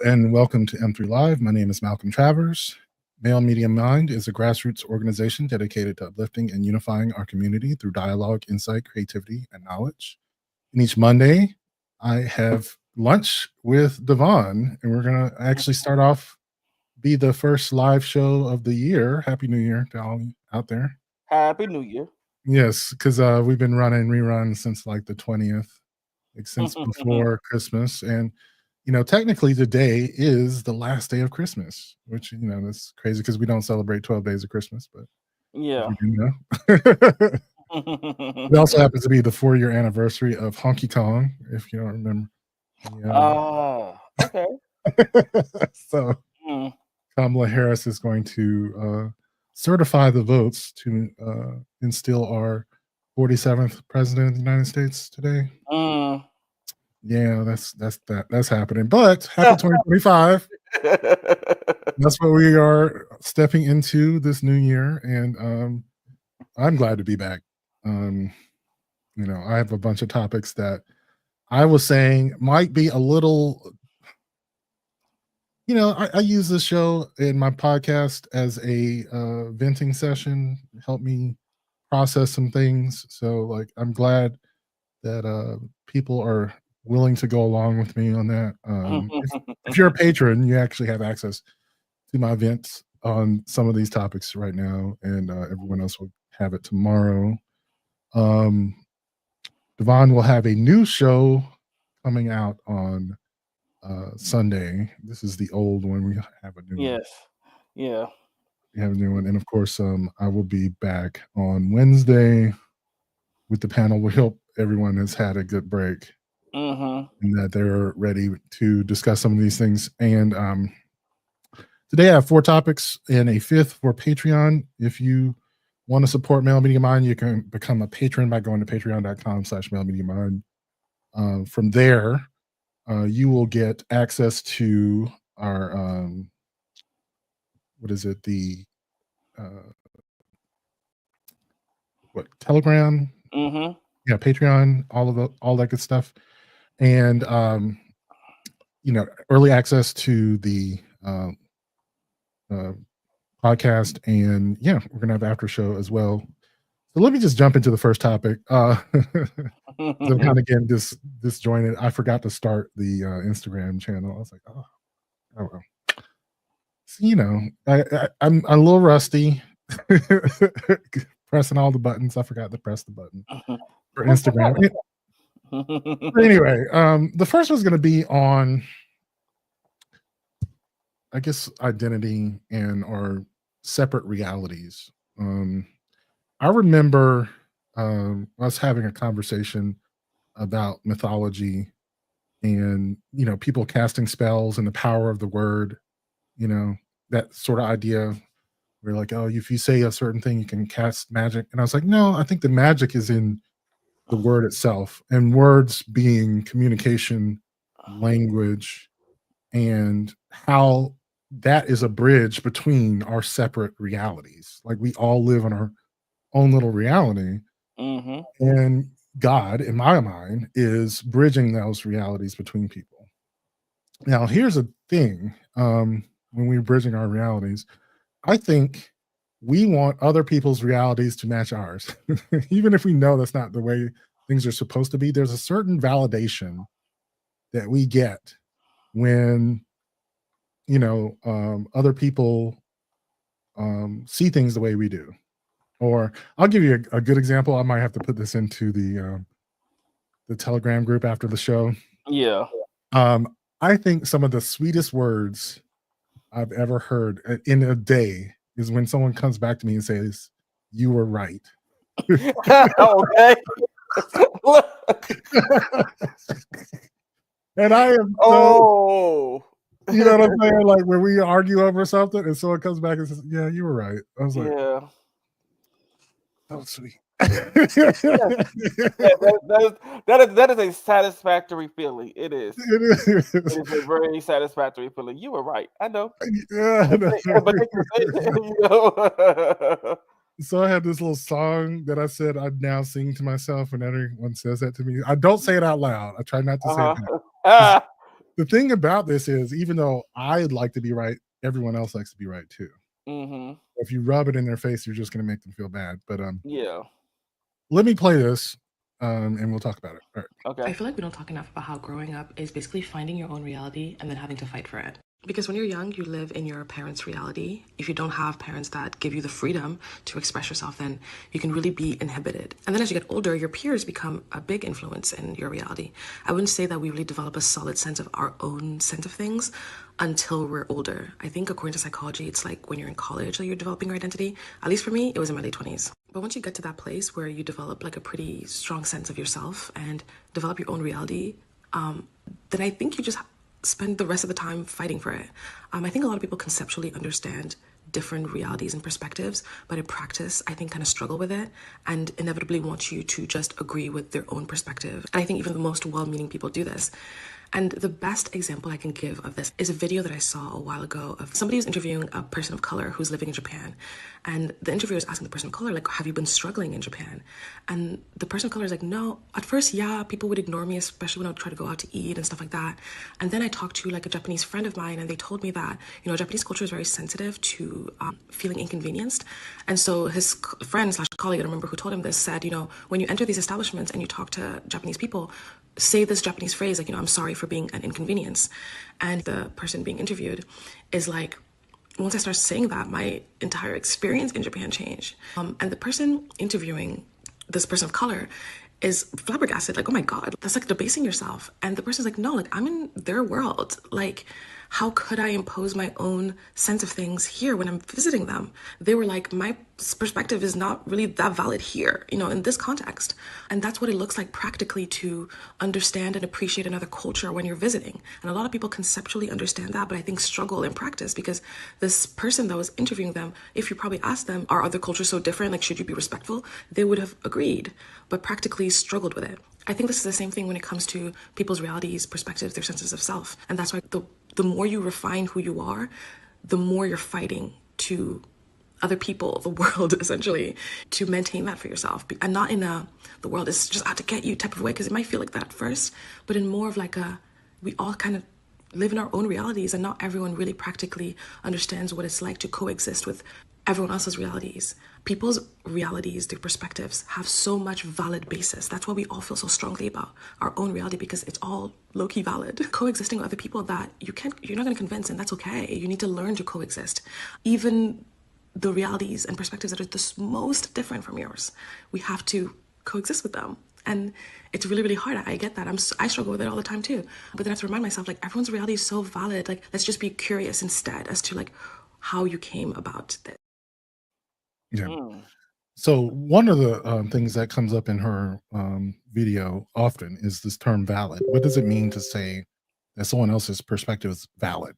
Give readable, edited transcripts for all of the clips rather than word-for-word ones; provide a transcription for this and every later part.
and welcome to M3 Live. My name is Malcolm Travers. Male Media Mind is a grassroots organization dedicated to uplifting and unifying our community through dialogue, insight, creativity, and knowledge. And each Monday, I have lunch with Devon, and we're going to actually start off, be the first live show of the year. Happy New Year to all out there. Happy New Year. Yes, because we've been running reruns since like the 20th, like since before Christmas. And technically today is the last day of Christmas, which, that's crazy because we don't celebrate 12 days of Christmas, but Yeah. It also happens to be the 4-year anniversary of Honky Kong, if you don't remember. Okay. So Kamala Harris is going to certify the votes to instill our 47th president of the United States today. Yeah, that's happening. But happy 2025. That's what we are stepping into this new year, and I'm glad to be back. I have a bunch of topics that I was saying might be a little. I use this show in my podcast as a venting session, help me process some things. So, like, I'm glad that people are willing to go along with me on that. If you're a patron, you actually have access to my events on some of these topics right now, and everyone else will have it tomorrow. Devon will have a new show coming out on Sunday. This is the old one. We have a new one. Yes. Yeah. We have a new one. And of course, I will be back on Wednesday with the panel. We hope everyone has had a good break and that they're ready to discuss some of these things. And today I have 4 topics and a 5th for Patreon. If you want to support Male Media Mind, you can become a patron by going to patreon.com/malemediamind. From there, you will get access to our Telegram? Yeah, Patreon, all that good stuff, and early access to the podcast, and we're gonna have after show as well. So let me just jump into the first topic. I'm kind of getting disjointed. I forgot to start the Instagram channel. I was like, oh well. So, I'm a little rusty pressing all the buttons. I forgot to press the button for Instagram. But anyway, the first one's going to be on, I guess, identity and our separate realities. I remember us having a conversation about mythology and people casting spells and the power of the word. That sort of idea. We're like, oh, if you say a certain thing, you can cast magic. And I was like, no, I think the magic is in the word itself, and words being communication, language, and how that is a bridge between our separate realities. Like, we all live in our own little reality. And God, in my mind, is bridging those realities between people. Now, here's a thing. When we're bridging our realities, I think we want other people's realities to match ours. Even if we know that's not the way things are supposed to be, there's a certain validation that we get when other people see things the way we do. Or I'll give you a good example. I might have to put this into the Telegram group after the show. Yeah. I think some of the sweetest words I've ever heard in a day is when someone comes back to me and says, "You were right." Okay. And I am so, you know what I'm saying? Like, when we argue over something and someone comes back and says, "Yeah, you were right." I was like, yeah. That was sweet. That is a satisfactory feeling. It is. It is. It is a very satisfactory feeling. You were right. I know. Yeah, But so I had this little song that I said I'd now sing to myself, and everyone says that to me. I don't say it out loud. I try not to say that. the thing about this is, even though I'd like to be right, everyone else likes to be right too. Mhm. If you rub it in their face, you're just gonna make them feel bad. But Yeah. let me play this, and we'll talk about it. All right. Okay. I feel like we don't talk enough about how growing up is basically finding your own reality and then having to fight for it. Because when you're young, you live in your parents' reality. If you don't have parents that give you the freedom to express yourself, then you can really be inhibited. And then as you get older, your peers become a big influence in your reality. I wouldn't say that we really develop a solid sense of our own sense of things until we're older. I think according to psychology, it's like when you're in college that you're developing your identity. At least for me, it was in my late 20s. But once you get to that place where you develop like a pretty strong sense of yourself and develop your own reality, then I think you just spend the rest of the time fighting for it. I think a lot of people conceptually understand different realities and perspectives, but in practice, I think kind of struggle with it and inevitably want you to just agree with their own perspective. And I think even the most well-meaning people do this. And the best example I can give of this is a video that I saw a while ago of somebody who's interviewing a person of color who's living in Japan. And the interviewer is asking the person of color, like, have you been struggling in Japan? And the person of color is like, no. At first, yeah, people would ignore me, especially when I would try to go out to eat and stuff like that. And then I talked to like a Japanese friend of mine, and they told me that, you know, Japanese culture is very sensitive to feeling inconvenienced. And so his friend slash colleague, I don't remember who told him this, said, you know, when you enter these establishments and you talk to Japanese people, say this Japanese phrase, like, you know, I'm sorry for being an inconvenience. And the person being interviewed is like, once I started saying that, my entire experience in Japan changed. And the person interviewing this person of color is flabbergasted, like, oh my God, that's like debasing yourself. And the person's like, no, like, I'm in their world. Like, how could I impose my own sense of things here when I'm visiting them? They were like, my perspective is not really that valid here, you know, in this context. And that's what it looks like practically to understand and appreciate another culture when you're visiting. And a lot of people conceptually understand that, but I think struggle in practice because this person that was interviewing them, if you probably asked them, are other cultures so different? Like, should you be respectful? They would have agreed, but practically struggled with it. I think this is the same thing when it comes to people's realities, perspectives, their senses of self. And that's why the more you refine who you are, the more you're fighting to other people, the world, essentially, to maintain that for yourself. And not in a, the world is just out to get you type of way, because it might feel like that at first, but in more of like a, we all kind of live in our own realities, and not everyone really practically understands what it's like to coexist with everyone else's realities. People's realities, their perspectives have so much valid basis. That's why we all feel so strongly about our own reality, because it's all low-key valid. Coexisting with other people that you're not gonna convince, and that's okay. You need to learn to coexist. Even the realities and perspectives that are the most different from yours, we have to coexist with them. And it's really, really hard. I get that. I struggle with it all the time too. But then I have to remind myself, like, everyone's reality is so valid. Like, let's just be curious instead as to like how you came about this. Yeah. Mm. So one of the things that comes up in her video often is this term valid. What does it mean to say that someone else's perspective is valid?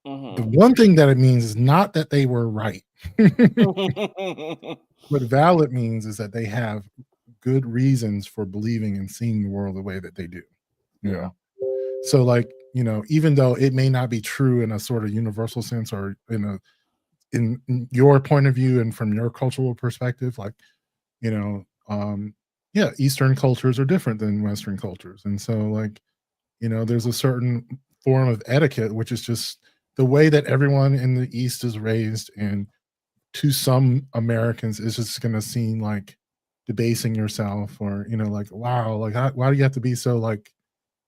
The Mhm. one thing that it means is not that they were right. What valid means is that they have good reasons for believing and seeing the world the way that they do. You Yeah. know? So like, you know, even though it may not be true in a sort of universal sense, or in your point of view and from your cultural perspective, like, you know, yeah, Eastern cultures are different than Western cultures. And so like, you know, there's a certain form of etiquette, which is just the way that everyone in the East is raised. And to some Americans, it's just going to seem like debasing yourself, or, you know, like, wow, like, why do you have to be so like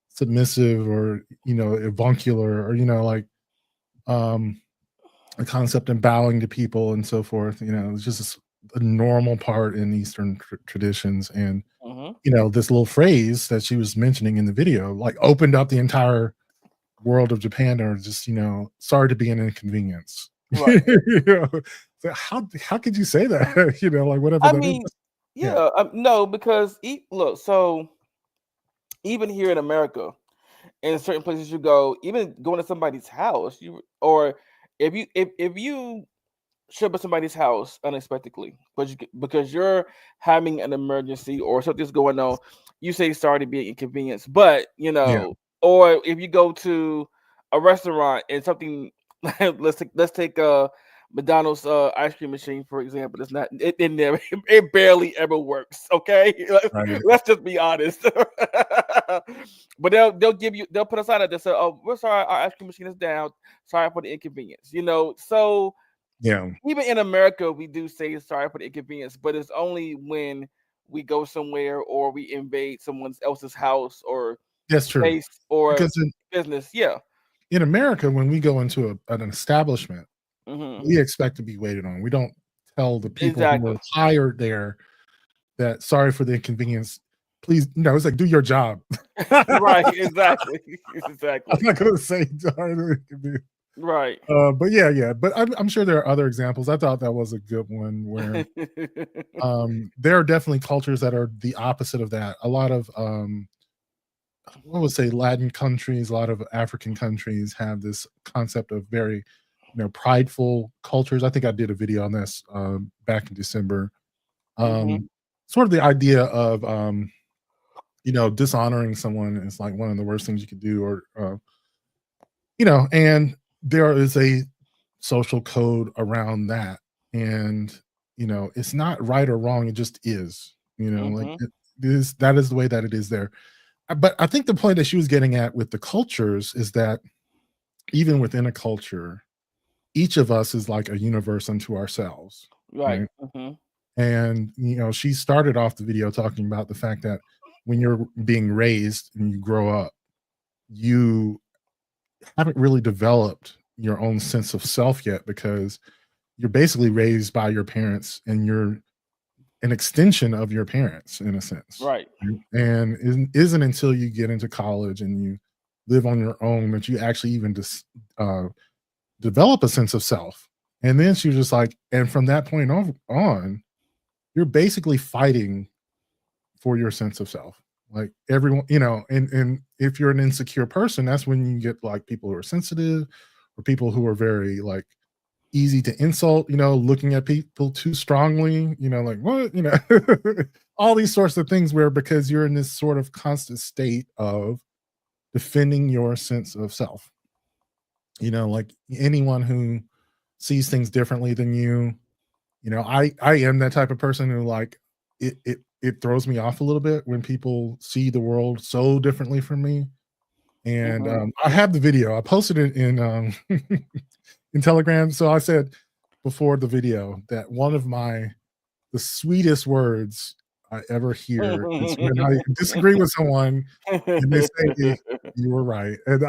submissive, or, you know, avuncular, or, you know, like, um, a concept in bowing to people and so forth. You know, it's just a normal part in Eastern traditions. And, Mhm. you know, this little phrase that she was mentioning in the video, like, opened up the entire world of Japan, or just, you know, sorry to be an inconvenience. Right. You know? So how could you say that? You know, like, whatever I that is. mean, Yeah. yeah, no, because look, so even here in America, in certain places you go, even going to somebody's house, or if you show up at somebody's house unexpectedly, but because you're having an emergency or something's going on, you say sorry to be an inconvenience. But Yeah. or if you go to a restaurant and something, let's take McDonald's ice cream machine, for example, it's not. It never. It barely ever works. Okay, Right. let's just be honest. But they'll give you. They'll put a sign out that says, "Oh, we're sorry, our ice cream machine is down. Sorry for the inconvenience." So Yeah, even in America, we do say sorry for the inconvenience, but it's only when we go somewhere or we invade someone else's house or that's true. space or Because business. Yeah. in America, when we go into an establishment, Hmm. we expect to be waited on. We don't tell the people who Exactly. are hired there that sorry for the inconvenience. Please, it's like do your job. Right. Exactly. I'm Exactly. not gonna say sorry for the inconvenience. Right. But yeah. But I'm sure there are other examples. I thought that was a good one where there are definitely cultures that are the opposite of that. A lot of what would say Latin countries, a lot of African countries have this concept of very, prideful cultures. I think I did a video on this back in December. Hmm. Um, sort of the idea of dishonoring someone is like one of the worst things you could do, or and there is a social code around that, and it's not right or wrong. It just is. Like Hmm. it is. That is the way that it is there. But I think the point that she was getting at with the cultures is that even within a culture, each of us is like a universe unto ourselves, Right. right? Hmm. And she started off the video talking about the fact that when you're being raised and you grow up, you haven't really developed your own sense of self yet, because you're basically raised by your parents and you're an extension of your parents in a sense. Right. Right? And isn't until you get into college and you live on your own that you actually even uh, develop a sense of self. And then she was just like, and from that point on, you're basically fighting for your sense of self. Like everyone, and if you're an insecure person, that's when you get like people who are sensitive or people who are very like easy to insult, looking at people too strongly, like what, all these sorts of things where because you're in this sort of constant state of defending your sense of self, like anyone who sees things differently than you, I am that type of person who like it throws me off a little bit when people see the world so differently from me. And Hmm. I have the video. I posted it in in Telegram. So I said before the video that one of the sweetest words I ever hear is when I disagree with someone and they say you were right. And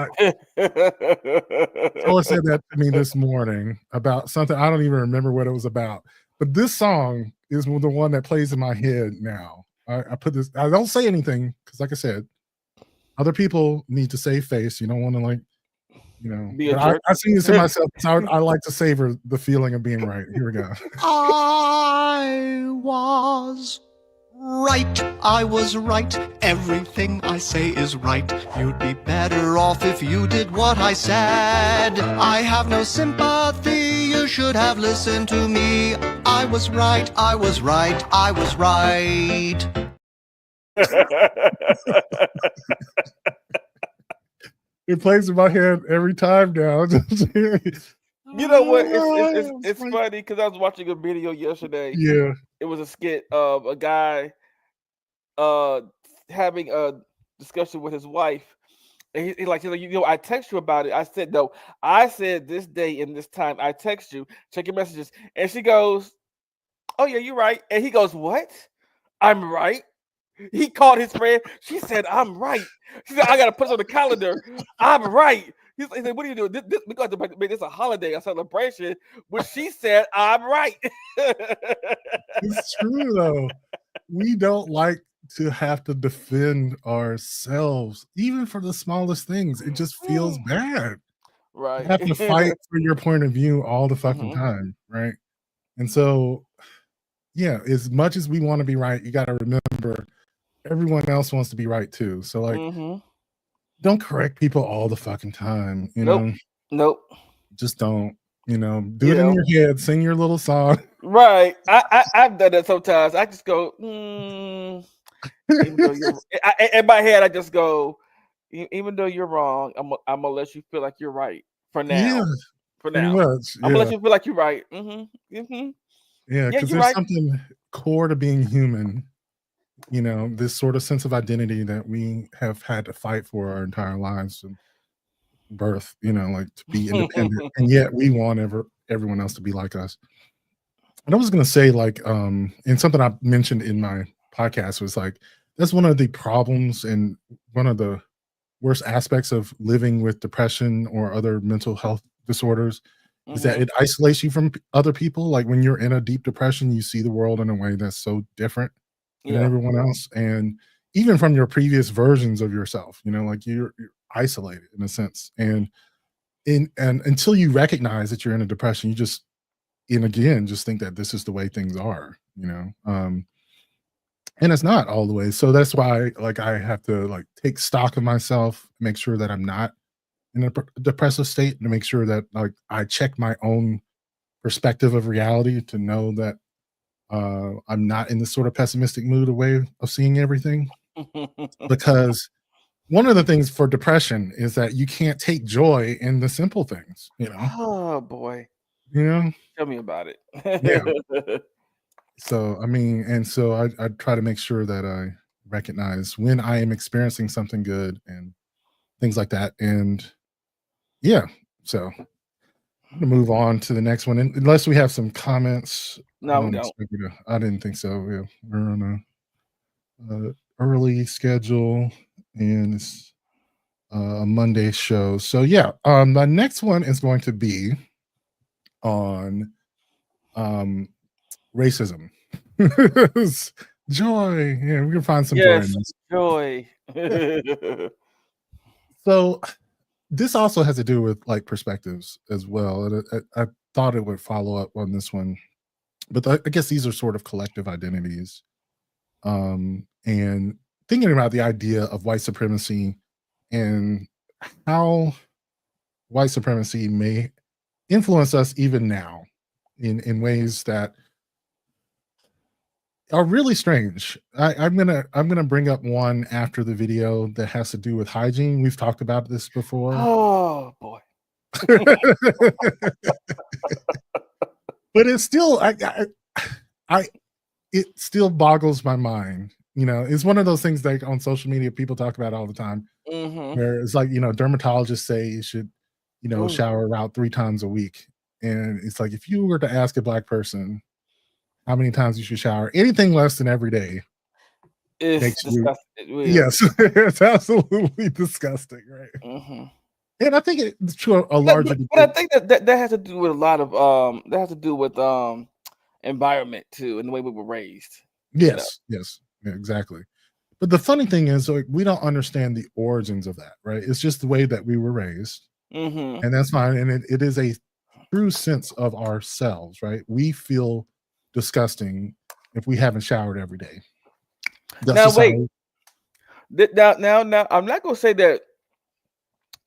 someone said that to me this morning about something. I don't even remember what it was about. But this song is the one that plays in my head now. I put this. I don't say anything because, like I said, other people need to save face. You don't want to Be a But jerk. I sing this to myself because I like to savor the feeling of being right. Here we go. I was right. I was right. Everything I say is right. You'd be better off if you did what I said. I have no sympathy. You should have listened to me. I was right. I was right. I was right. It plays in my head every time now. You know what? It's it's it's, It's it's like, funny because I was watching a video yesterday. yeah, It was a skit of a guy uh having a discussion with his wife. And he's like, I text you about it. I said, no, I said this day and this time. I text you, check your messages. And she goes, oh yeah, you're right. And he goes, what? I'm right. He called his friend. She said, I'm right. She said, I gotta put this on the calendar. I'm right. He said, what are you doing? We got to make this a holiday, a celebration. But she said, I'm right. it's true though. We don't like to have to defend ourselves, even for the smallest things. It just feels bad. You Right. have to fight for your point of view all the fucking Hmm. time, right? And so, yeah, as much as we want to be right, you got to remember everyone else wants to be right too. So, like, Hmm. don't correct people all the fucking time. Nope. Nope. Just don't. Do You it in know. your head. Sing your little song. Right. I've done that sometimes. I just go, even though in my head, I just go, even though you're wrong, I'm gonna let you feel like you're right for Yeah, now. for Pretty now. much, I'm gonna let yeah. you feel like you're right. Yeah, Yeah, because you're there's right. something core to being human, this sort of sense of identity that we have had to fight for our entire lives and birth, like to be independent, and yet we want everyone else to be like us. And I was gonna say, like, and something I mentioned in my podcast was like, that's one of the problems and one of the worst aspects of living with depression or other mental health disorders is that Mhm. it isolates you from other people. Like when you're in a deep depression, you see the world in a way that's so different than Yeah. everyone else. And even from your previous versions of yourself, like you're isolated in a sense. And until you recognize that you're in a depression, you just and again just think that this is the way things are. And it's not all the way. So that's why like I have to like take stock of myself, make sure that I'm not in a depressive state, to make sure that like I check my own perspective of reality to know that I'm not in this sort of pessimistic mood, a way of seeing everything. Because one of the things for depression is that you can't take joy in the simple things, Oh boy, you know? tell me about Yeah. it. So I mean, and so I try to make sure that I recognize when I am experiencing something good and things like that. And yeah, so I'm gonna move on to the next one, unless we have some comments. I No, we don't don't. expect you to. I didn't think so. Yeah, we're on a early schedule, and it's a Monday show. So yeah, the next one is going to be on um racism. Joy. Yeah, we can find some joy in Yes, this. joy. So this also has to do with like perspectives as well. And I thought it would follow up on this one, but I guess these are sort of collective identities. And thinking about the idea of white supremacy and how white supremacy may influence us even now in ways that are really strange. I'm gonna bring up one after the video that has to do with hygiene. We've talked about this before. Oh boy. But it's still I it still boggles my mind. It's one of those things like on social media people talk about all the time, Mhm. where it's like, dermatologists say you should, Ooh, shower about 3 times a week. And it's like if you were to ask a black person how many times you should shower, anything less than every day it's makes you disgusting. It really is. yes, it's absolutely disgusting, right? Mhm. And I think it's to a But, larger but, but I degree. think that has to do with a lot of that has to do with environment too and the way we were raised. You know. Yes, yes, yeah, exactly. But the funny thing is, like, we don't understand the origins of that, right? It's just the way that we were raised, Mhm. and that's fine. And it is a true sense of ourselves, right? We feel disgusting if we haven't showered every day. That's Now just how. wait. Now I'm not gonna say that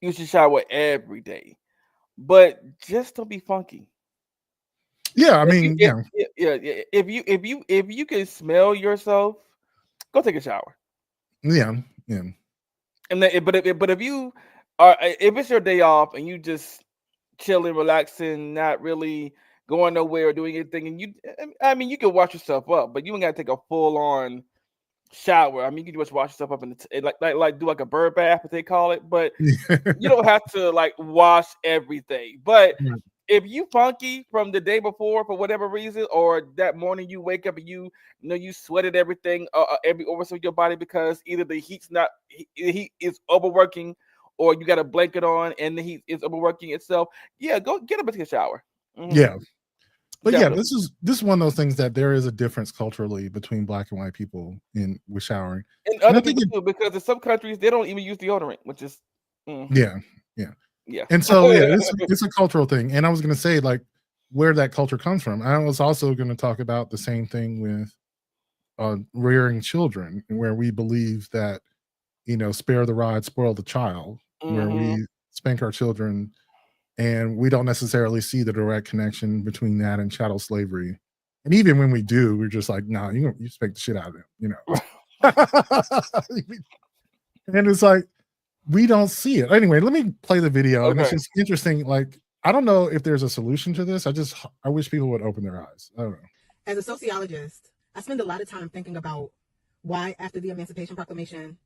you should shower every day, but just don't be funky. Yeah, I If you mean, if, yeah, yeah, if you can smell yourself, go take a shower. yeah, yeah, And then, but if you are if it's your day off and you just chilling, relaxing, not really going nowhere or doing anything, and I mean, you can wash yourself up, but you ain't gotta take a full on shower. I mean, you can just wash yourself up in like do like a bird bath, what they call it, but you don't have to like wash everything. But right. if you funky from the day before for whatever reason, or that morning you wake up and you sweated everything, every orifice of your body because either the heat's not the heat is overworking, or you got a blanket on and the heat is overworking itself. Yeah, go get up and take a shower. Mhm, Yeah. But yeah, definitely. this is one of those things that there is a difference culturally between black and white people in with showering, And and I other think people it. too, because in some countries they don't even use deodorant, which is Yeah, yeah. yeah. And so, yeah, it's a cultural thing, and I was gonna say, like, where that culture comes from. I was also gonna talk about the same thing with, rearing children, where we believe that, spare the rod, spoil the child, where Hmm. we spank our children, and we don't necessarily see the direct connection between that and chattel slavery. And even when we do, we're just like, "Nah, you spank the shit out of them," And it's like, we don't see it. Anyway, let me play the video, and it's Okay. just interesting, like, I don't know if there's a solution to this. I wish people would open their eyes. I don't know. As a sociologist, I spend a lot of time thinking about why, after the Emancipation Proclamation,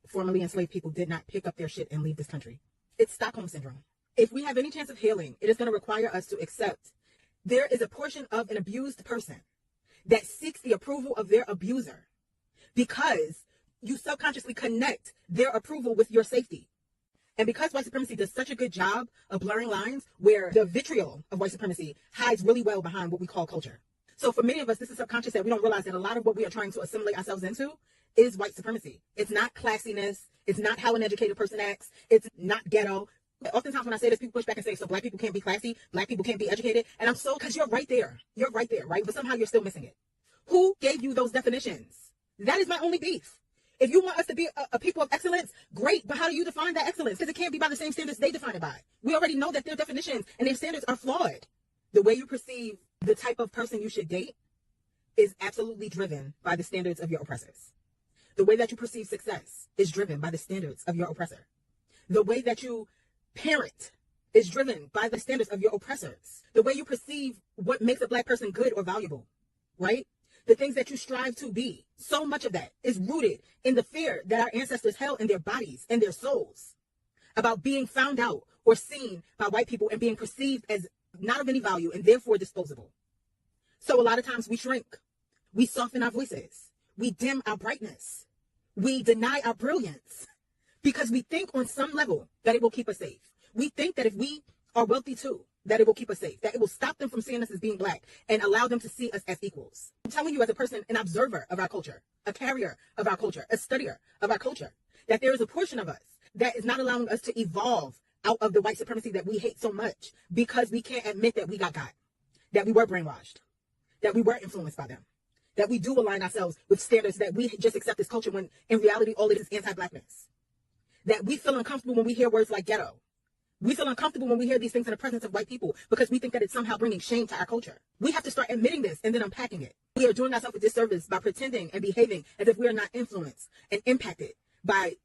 formerly enslaved people did not pick up their shit and leave this country. It's Stockholm Syndrome. If we have any chance of healing, it is going to require us to accept there is a portion of an abused person that seeks the approval of their abuser because you subconsciously connect their approval with your safety. And because white supremacy does such a good job of blurring lines where the vitriol of white supremacy hides really well behind what we call culture. So for many of us, this is subconscious that we don't realize that a lot of what we are trying to assimilate ourselves into is white supremacy. It's not classiness. It's not how an educated person acts. It's not ghetto. Oftentimes when I say this, people push back and say, so black people can't be classy, black people can't be educated. And I'm so, because you're right there. You're right there, right? But somehow you're still missing it. Who gave you those definitions? That is my only beef. If you want us to be a people of excellence, great, but how do you define that excellence? Because it can't be by the same standards they define it by. We already know that their definitions and their standards are flawed. The way you perceive the type of person you should date is absolutely driven by the standards of your oppressors. The way that you perceive success is driven by the standards of your oppressor. The way that you parent is driven by the standards of your oppressors. The way you perceive what makes a black person good or valuable, right? The things that you strive to be, so much of that is rooted in the fear that our ancestors held in their bodies and their souls about being found out or seen by white people and being perceived as not of any value and therefore disposable. So a lot of times we shrink, we soften our voices, we dim our brightness, we deny our brilliance because we think on some level that it will keep us safe. We think that if we are wealthy too, that it will keep us safe, that it will stop them from seeing us as being black and allow them to see us as equals. I'm telling you as a person, an observer of our culture, a carrier of our culture, a studier of our culture, that there is a portion of us that is not allowing us to evolve out of the white supremacy that we hate so much because we can't admit that we got, that we were brainwashed, that we were influenced by them, that we do align ourselves with standards that we just accept as culture when in reality all it is anti-blackness, that we feel uncomfortable when we hear words like ghetto. We feel uncomfortable when we hear these things in the presence of white people because we think that it's somehow bringing shame to our culture. We have to start admitting this and then unpacking it. We are doing ourselves a disservice by pretending and behaving as if we are not influenced and impacted by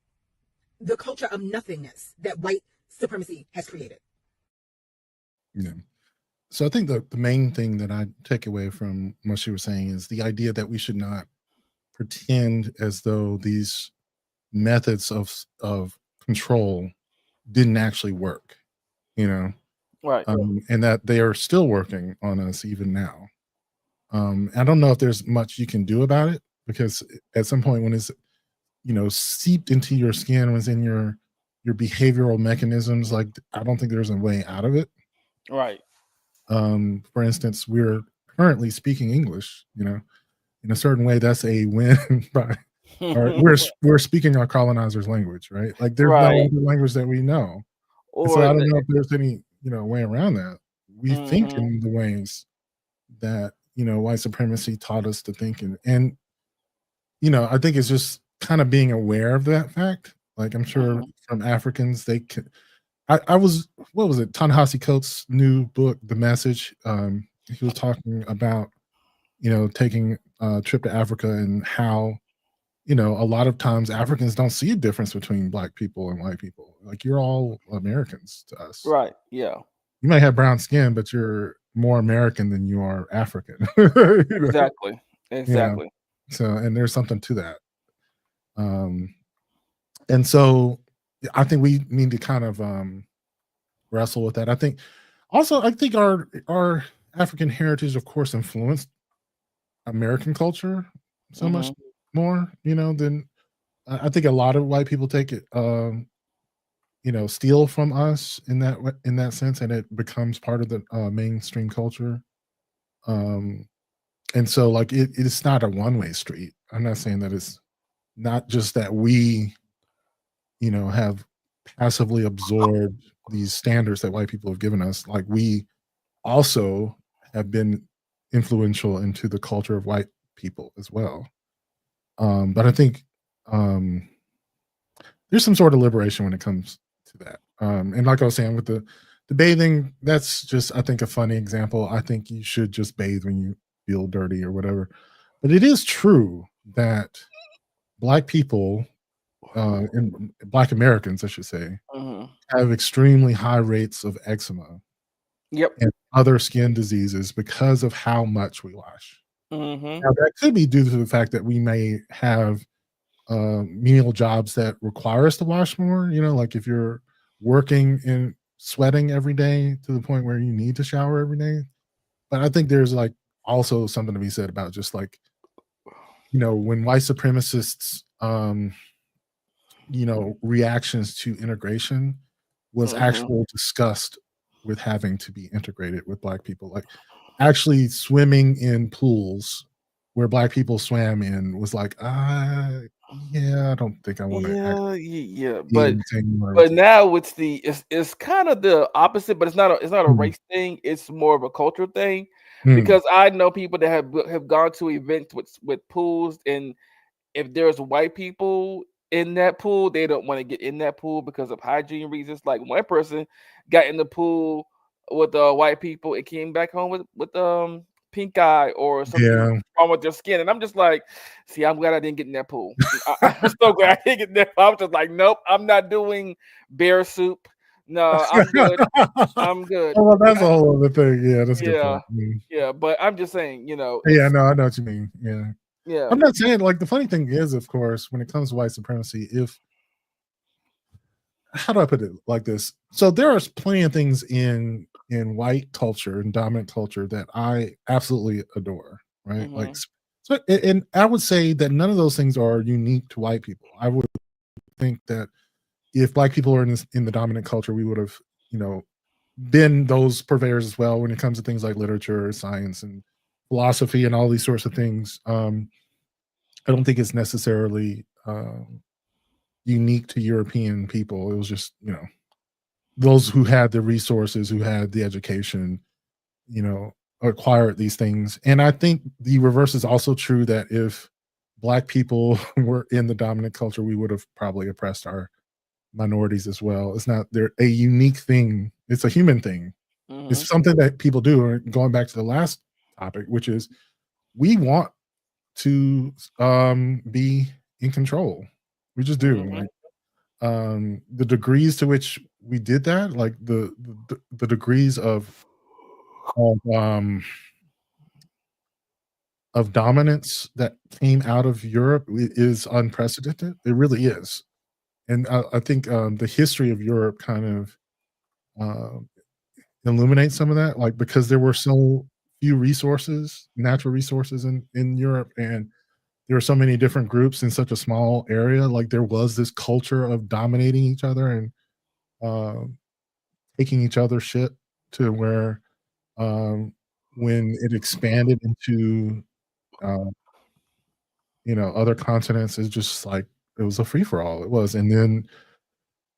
the culture of nothingness that white supremacy has created. Yeah. So I think the main thing that I take away from what she was saying is the idea that we should not pretend as though these methods of control didn't actually work, Right. and that they are still working on us even now. I don't know if there's much you can do about it because at some point when it's seeped into your skin, when it's in your behavioral mechanisms, like I don't think there's a way out of it. Right. For instance, we're currently speaking English, in a certain way that's a win by or we're speaking our colonizers' language, right? Like there's no Right. other language that we know. And so I don't know if there's any, way around that. We think in the ways that, white supremacy taught us to think and I think it's just kind of being aware of that fact. Like I'm sure from Africans, they can. I was, what was it? Ta-Nehisi Coates' new book, The Message. He was talking about, taking a trip to Africa and how, a lot of times Africans don't see a difference between black people and white people. Like you're all Americans to us. Right. Yeah. You might have brown skin, but you're more American than you are African. Exactly. Exactly. So, and there's something to that. And so I think we need to kind of wrestle with that. I think our African heritage, of course, influenced American culture so much more, than I think a lot of white people take it, steal from us in that sense, and it becomes part of the mainstream culture. And so like it's not a one-way street. I'm not saying that it's not just that we, have passively absorbed these standards that white people have given us. Like we also have been influential into the culture of white people as well. But I think there's some sort of liberation when it comes to that. And like I was saying with the bathing, that's just, I think, a funny example. I think you should just bathe when you feel dirty or whatever. But it is true that black people and black Americans, I should say, have extremely high rates of eczema Yep. and other skin diseases because of how much we wash. Mm-hmm. Now, that could be due to the fact that we may have menial jobs that require us to wash more. Like if you're working and sweating every day to the point where you need to shower every day. But I think there's like also something to be said about just like, when white supremacists, reactions to integration was Mm-hmm. actual disgust with having to be integrated with black people. Like actually swimming in pools where black people swam in was like, yeah, I don't think I want to Yeah, yeah, be in the same water but with you. now it's kind of the opposite, but it's not a Mm, race thing. It's more of a culture thing mm, because I know people that have gone to events with pools, and if there's white people in that pool, they don't want to get in that pool because of hygiene reasons. Like one person got in the pool with white people and came back home with pink eye or something yeah. wrong with their skin, and I'm just like, see, I'm glad I didn't get in that pool. I'm so glad I didn't get in that. I was just like, nope, I'm not doing bear soup. No, I'm good. I'm good. Oh, well, that's a whole other thing. Yeah, that's a good Yeah, point. Mm. yeah, but I'm just saying, Yeah, it's no, I know what you mean. Yeah. yeah. I'm not saying like the funny thing is, of course, when it comes to white supremacy, if how do I put it like this? So there are plenty of things in white culture and dominant culture that I absolutely adore, right? Like Hmm. so and I would say that none of those things are unique to white people. I would think that if black people are in the dominant culture, we would have, you know, been those purveyors as well when it comes to things like literature, science, and philosophy and all these sorts of things. I don't think it's necessarily unique to European people. It was just, those who had the resources, who had the education, acquired these things. And I think the reverse is also true that if black people were in the dominant culture, we would have probably oppressed our minorities as well. It's not they're a unique thing. It's a human thing. Hmm. It's something that people do. Or going back to the last topic, which is we want to be in control. We just do. Hmm. Like the degrees to which we did that, like the degrees of um of dominance that came out of Europe is unprecedented. It really is. And I think the history of Europe kind of um illuminates some of that, like because there were so few resources, natural resources in Europe, and there were so many different groups in such a small area. Like there was this culture of dominating each other and um, taking each other's shit to where when it expanded into uh, other continents, it's just like it was a free for all. It was, and then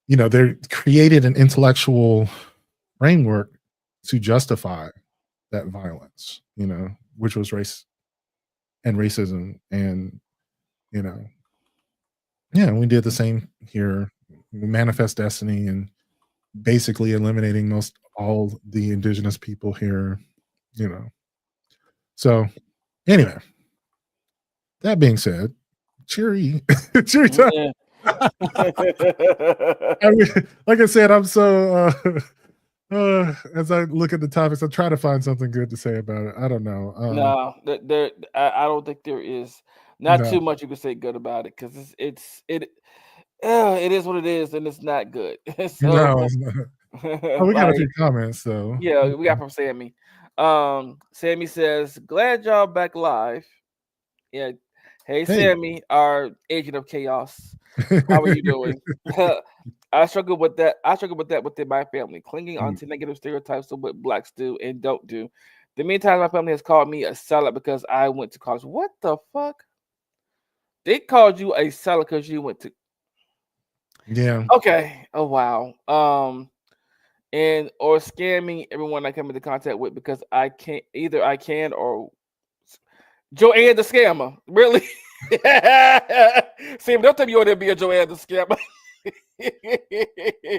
they created an intellectual framework to justify that violence, which was race and racism. And, you know, yeah, we did the same here, Manifest Destiny, and basically eliminating most all the indigenous people here, you know. So, anyway, that being said, cheery, cheery time. Yeah. I mean, like I said, I'm so, as I look at the topics, I try to find something good to say about it. I don't know. No, I don't think there is not No, too much you can say good about it because it is what it is and it's not good. So, no, it's not. Oh, we got a like, few comments though. yeah, we got from Sammy. Sammy says, "Glad y'all back live." Yeah, hey Hey. Sammy, our agent of chaos. How are you doing? I struggle with that. I struggle with that within my family, clinging Mm, onto negative stereotypes of what blacks do and don't do. The many times my family has called me a salad because I went to college. What the fuck? They called you a salad because you went to. yeah. Okay. Oh wow. And or scamming everyone I come into contact with because I can't either. I can or Joanne the scammer. Really? See, don't tell me you want to be a Joanne the scammer.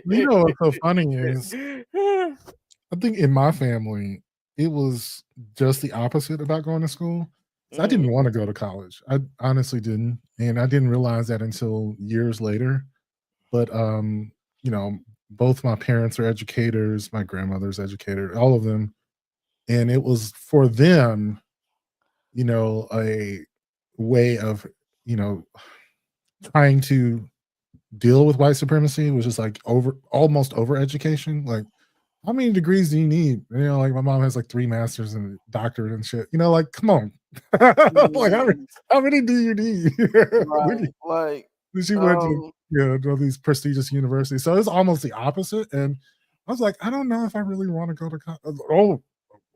You know what's so funny is I think in my family, it was just the opposite about going to school. So I Mhm. didn't want to go to college. I honestly didn't. And I didn't realize that until years later. But you know, both my parents are educators, my grandmother's educator, all of them, and it was for them, a way of, you know, trying to deal with white supremacy, was just like almost over education. Like, how many degrees do you need? Like my mom has like 3 masters and a doctorate and shit. Like, come on. Like Mhm. how many do you need? Right. Like, She went to all these prestigious universities. So it's almost the opposite. And I was like, I don't know if I really want to go to college.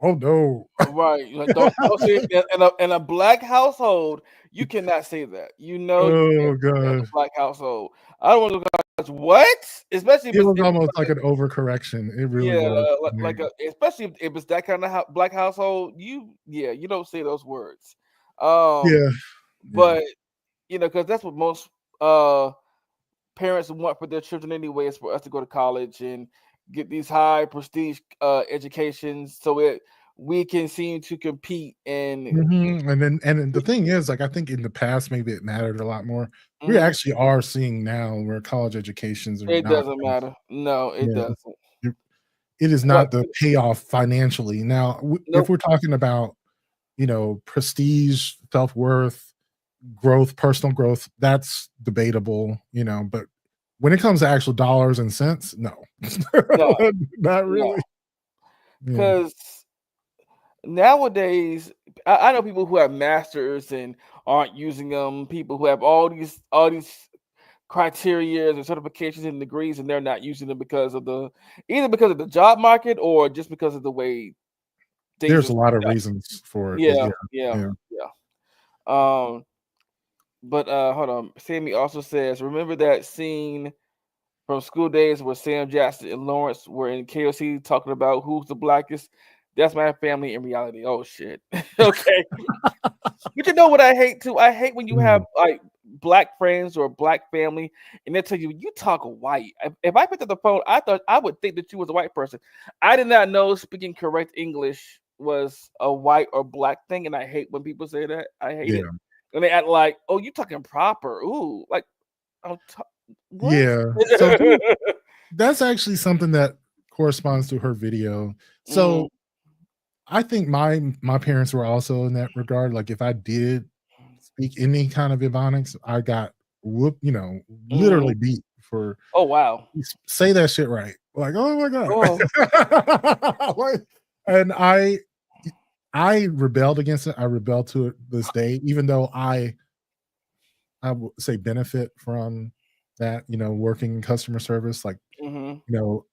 Oh no. right. Like, don't say it in a black household. You cannot say that. You can't Oh say that in a god. black household. I don't want to go to college. What? Especially It was if it's almost like an overcorrection. It really yeah, was. especially if it's that kind of black household. You don't say those words. Um, Yeah. Yeah. but because that's what most uh parents want for their children anyway, is for us to go to college and get these high prestige educations, so we can seem to compete and And then the thing is, like, I think in the past, maybe it mattered a lot more. We Mhm. actually are seeing now where college educations are It not doesn't matter. No, it yeah, doesn't. it it is But not the payoff financially. Now, if nope. we're talking about, prestige, self-worth, growth, personal growth, that's debatable, but when it comes to actual dollars and cents, no. No, Not no, really. Yeah. because nowadays I know people who have masters and aren't using them. People who have all these criteria and certifications and degrees, and they're not using them either because of the job market or just because of the way things There's are a lot set of up. reasons for it, but Yeah, yeah, yeah, yeah. yeah. But hold on. Sammy also says, remember that scene from School Days where Sam Jackson and Lawrence were in KOC talking about who's the blackest? That's my family in reality. Oh shit. Okay. But you know what I hate too? I hate when you have Mm, like black friends or black family and they tell you talk white. If I picked up the phone, I thought I would think that you was a white person. I did not know speaking correct English was a white or black thing, and I hate when people say that. I hate it. yeah. And they act like, "Oh, you talking proper." Ooh, like I'm what? Yeah. So that's actually something that corresponds to her video. Mhm, So I think my parents were also in that regard. Like if I did speak any kind of Ebonics, I got whoop, mhm. literally beat for Oh, wow. say that shit right. Like, oh my god. Oh, Like, and I rebelled against it. I rebelled to it this day, even though I would say benefit from that, working in customer service. Like, mhm. you know,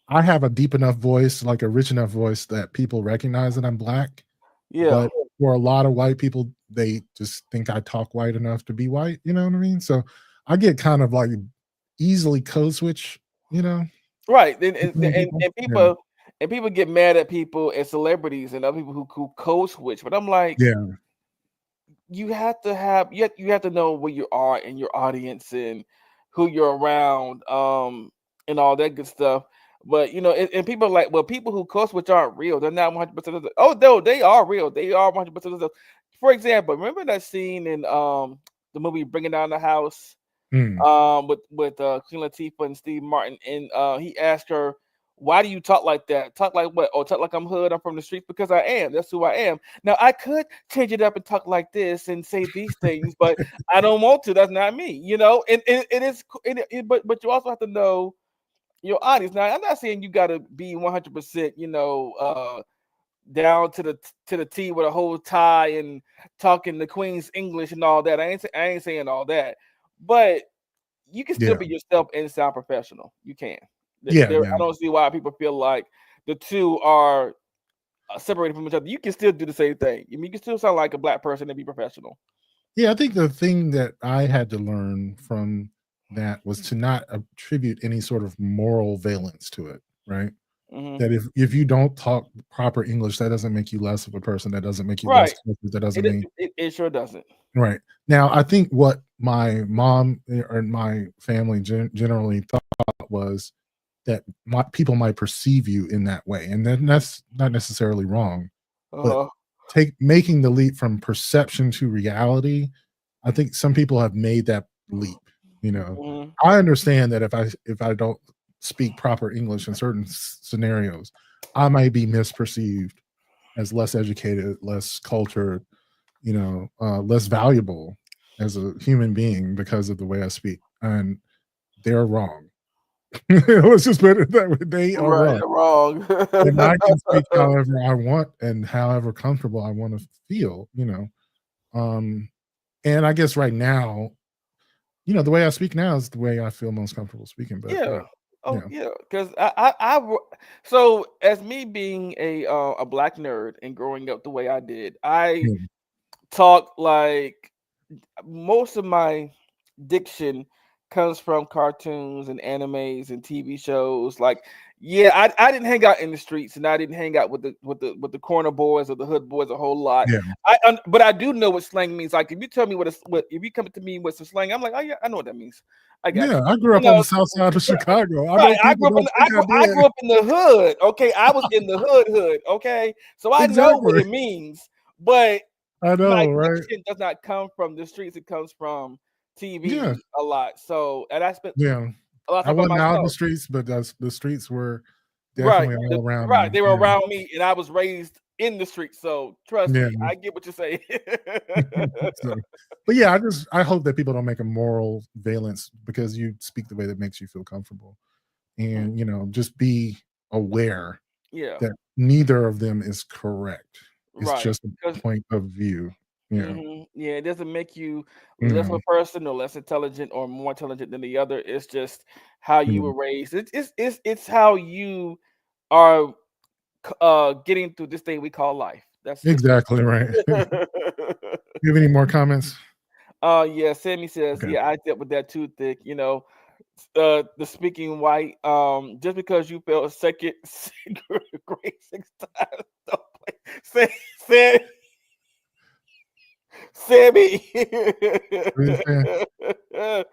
I have a deep enough voice, like a rich enough voice that people recognize that I'm black, Yeah. but for a lot of white people, they just think I talk white enough to be white, you know what I mean? So I get kind of like easily code switch, you know, Right. And between and people. and Yeah. people get mad at people and celebrities and other people who code switch, but I'm like, Yeah. you have to know where you are in your audience and who you're around, and all that good stuff. But and people are like, well, people who code switch aren't real. They're not 100% of the. Oh no, they are real. They are 100% of the. For example, remember that scene in the movie Bringing Down the House, Mm. with Queen Latifah and Steve Martin, and he asked her, "Why do you talk like that? Talk like what? Oh, talk like I'm hood. I'm from the streets because I am. That's who I am. Now I could change it up and talk like this and say these things, but I don't want to. That's not me, And it is, but you also have to know your audience. Now I'm not saying you got to be 100%, down to the T with a whole tie and talking the Queen's English and all that. I ain't saying all that, but you can still Yeah. be yourself and sound professional. You can. Yeah, yeah. I don't see why people feel like the two are separated from each other. You can still do the same thing. I mean, you can still sound like a black person and be professional. Yeah, I think the thing that I had to learn from that was to not attribute any sort of moral valence to it, right? Hmm. That if you don't talk proper English, that doesn't make you less of a person, that doesn't make you less Right. cultured, that doesn't It, mean it sure doesn't. right. Now, I think what my mom or my family generally thought was that people might perceive you in that way, and then that's not necessarily wrong, but Uh-huh. making the leap from perception to reality, I think some people have made that leap, you know? Hmm. I understand that if I don't speak proper English in certain scenarios, I might be misperceived as less educated, less cultured, less valuable as a human being because of the way I speak. And they're wrong. Let's just put it that way. They are Right wrong. or wrong. And I can speak however I want and however comfortable I want to feel, And I guess right now, the way I speak now is the way I feel most comfortable speaking. But Yeah. Oh yeah. yeah, because so as me being a black nerd and growing up the way I did, I Mm. talk like most of my diction comes from cartoons and animes and TV shows. Like, yeah, I didn't hang out in the streets and I didn't hang out with the corner boys or the hood boys a whole lot. Yeah. But I do know what slang means. Like, if you tell me what if you come to me with some slang, I'm like, oh yeah, I know what that means. I got Yeah. you. I grew You up on know, the south side of Chicago. I right? know people don't think I I did. grew up in the hood. Okay, I was in the hood. Okay, so I know what Exactly. it means. But I my know, right? diction does not come from the streets; it comes from Yeah. TV a lot. So, and I spent Yeah. a lot of I time by wasn't out in the myself. streets, but the streets were Right, definitely all around right. me. They were Yeah. around me, and I was raised in the streets. So, trust Yeah. me, I get what you're saying. So, but yeah, I hope that people don't make a moral valence because you speak the way that makes you feel comfortable. And just be aware Yeah, that neither of them is correct. It's right. just a point of view. Yeah. Yeah, it doesn't make you less of Yeah. a person or less intelligent or more intelligent than the other. It's just how you Yeah. were raised. It's how you are getting through this thing we call life. That's just Exactly right. You have any more comments? yeah, Sammy says, Okay. yeah, I dealt with that too, thick, the speaking white, just because you failed second grade 6 times, don't play. Say, Sammy. What did you say?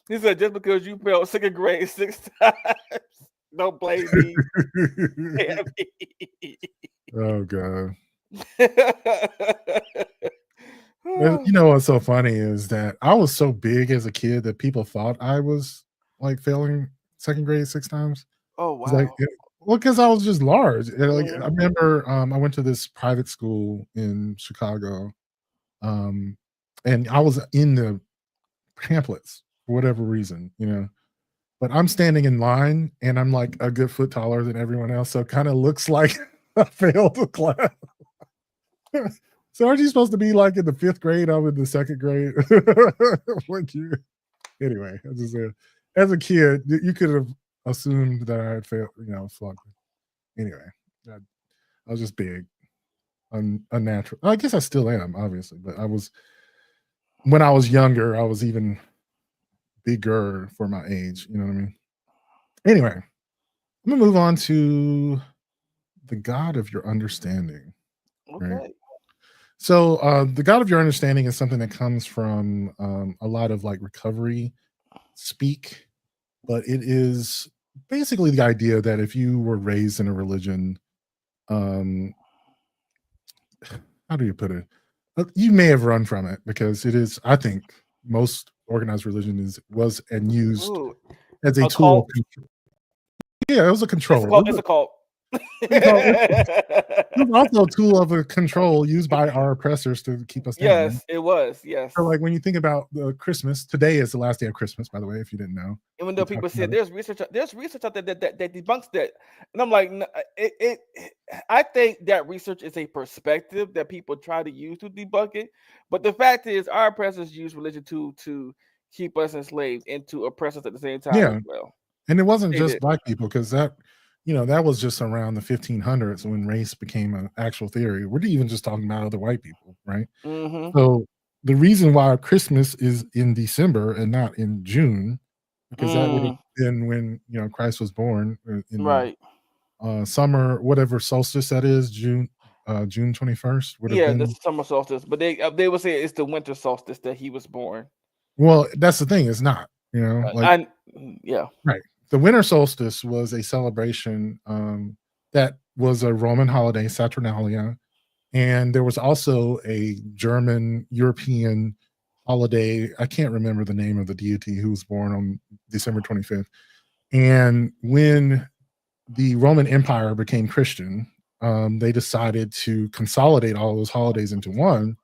He said, just because you failed second grade 6 times, don't blame me. Sammy. Oh god. You know what's so funny is that I was so big as a kid that people thought I was like failing second grade 6 times. Oh It's like, wow. well, because I was just large. Like I Mhm. remember, I went to this private school in Chicago, um, and I was in the pamphlets for whatever reason. But I'm standing in line, and I'm like a good foot taller than everyone else, so it kind of looks like I failed the class. So aren't you supposed to be like in the fifth grade? I'm in the second grade. Like you. Anyway, as a kid, you could have assumed that I had failed, flunked. Anyway, I was just big, unnatural. I guess I still am, obviously, but when I was younger, I was even bigger for my age. You know what I mean? Anyway, I'm gonna move on to the God of your understanding. Right. Okay. So the God of your understanding is something that comes from a lot of like recovery speak, but it is basically the idea that if you were raised in a religion, um, how do you put it? You may have run from it because it is. I think most organized religion was and used Ooh, as a a tool. cult. Yeah, it was a It's a control. cult. It's a cult. It was also a tool of a control used by our oppressors to keep us down. Right? Yes, it was. Yes. So, like when you think about the Christmas, today is the last day of Christmas. By the way, if you didn't know, Even we though talked people about said it. there's research out there that debunks that, and I'm like, I think that research is a perspective that people try to use to debunk it, but the fact is, our oppressors use religion to keep us enslaved and to oppress us at the same time as Yeah, well. and it wasn't They just did. black people because that was just around the 1500s when race became an actual theory. We're even just talking about other white people, right? Mm-hmm. So the reason why Christmas is in December and not in June, because that would have been when Christ was born in the Right. summer, whatever solstice that is, June 21st would have Yeah, that's been. the summer solstice, but they would say it's the winter solstice that he was born. Well, that's the thing. It's not. Like Yeah. right. The winter solstice was a celebration that was a Roman holiday, Saturnalia, and there was also a German European holiday. I can't remember the name of the deity who was born on December 25th. And when the Roman Empire became Christian, they decided to consolidate all those holidays into one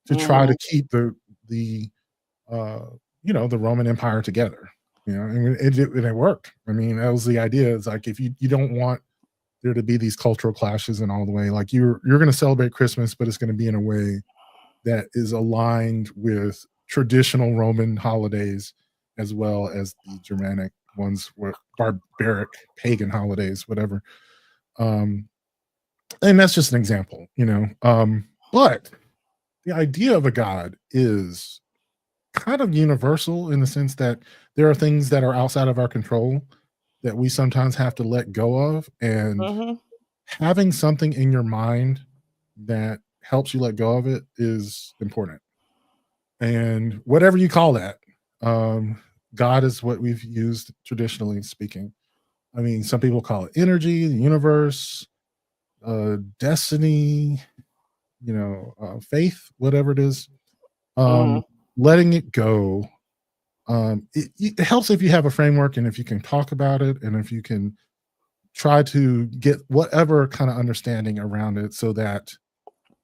to try to keep the the Roman Empire together. And it worked. I mean, that was the idea. It's like if you don't want there to be these cultural clashes and all the way, like you're going to celebrate Christmas, but it's going to be in a way that is aligned with traditional Roman holidays as well as the Germanic ones, were barbaric pagan holidays, whatever. And that's just an example, but the idea of a god is kind of universal in the sense that there are things that are outside of our control that we sometimes have to let go of, and having something in your mind that helps you let go of it is important. And whatever you call that, God is what we've used traditionally speaking. I mean, some people call it energy, the universe, destiny, faith, whatever it is. Letting it go. It helps if you have a framework and if you can talk about it and if you can try to get whatever kind of understanding around it so that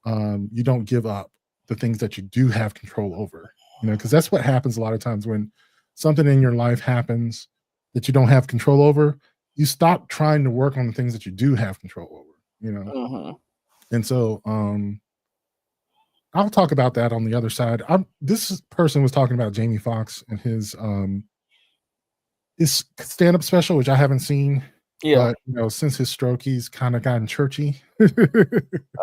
you don't give up the things that you do have control over, because that's what happens a lot of times when something in your life happens that you don't have control over. You stop trying to work on the things that you do have control over, and so I'll talk about that on the other side. This person was talking about Jamie Foxx and his stand-up special, which I haven't seen. Yeah. But since his stroke, he's kind of gotten churchy.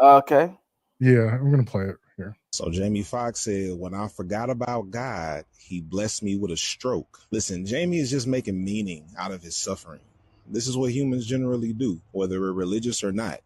Okay. Yeah, I'm gonna play it here. So Jamie Foxx said, when I forgot about God, he blessed me with a stroke. Listen, Jamie is just making meaning out of his suffering. This is what humans generally do, whether we're religious or not.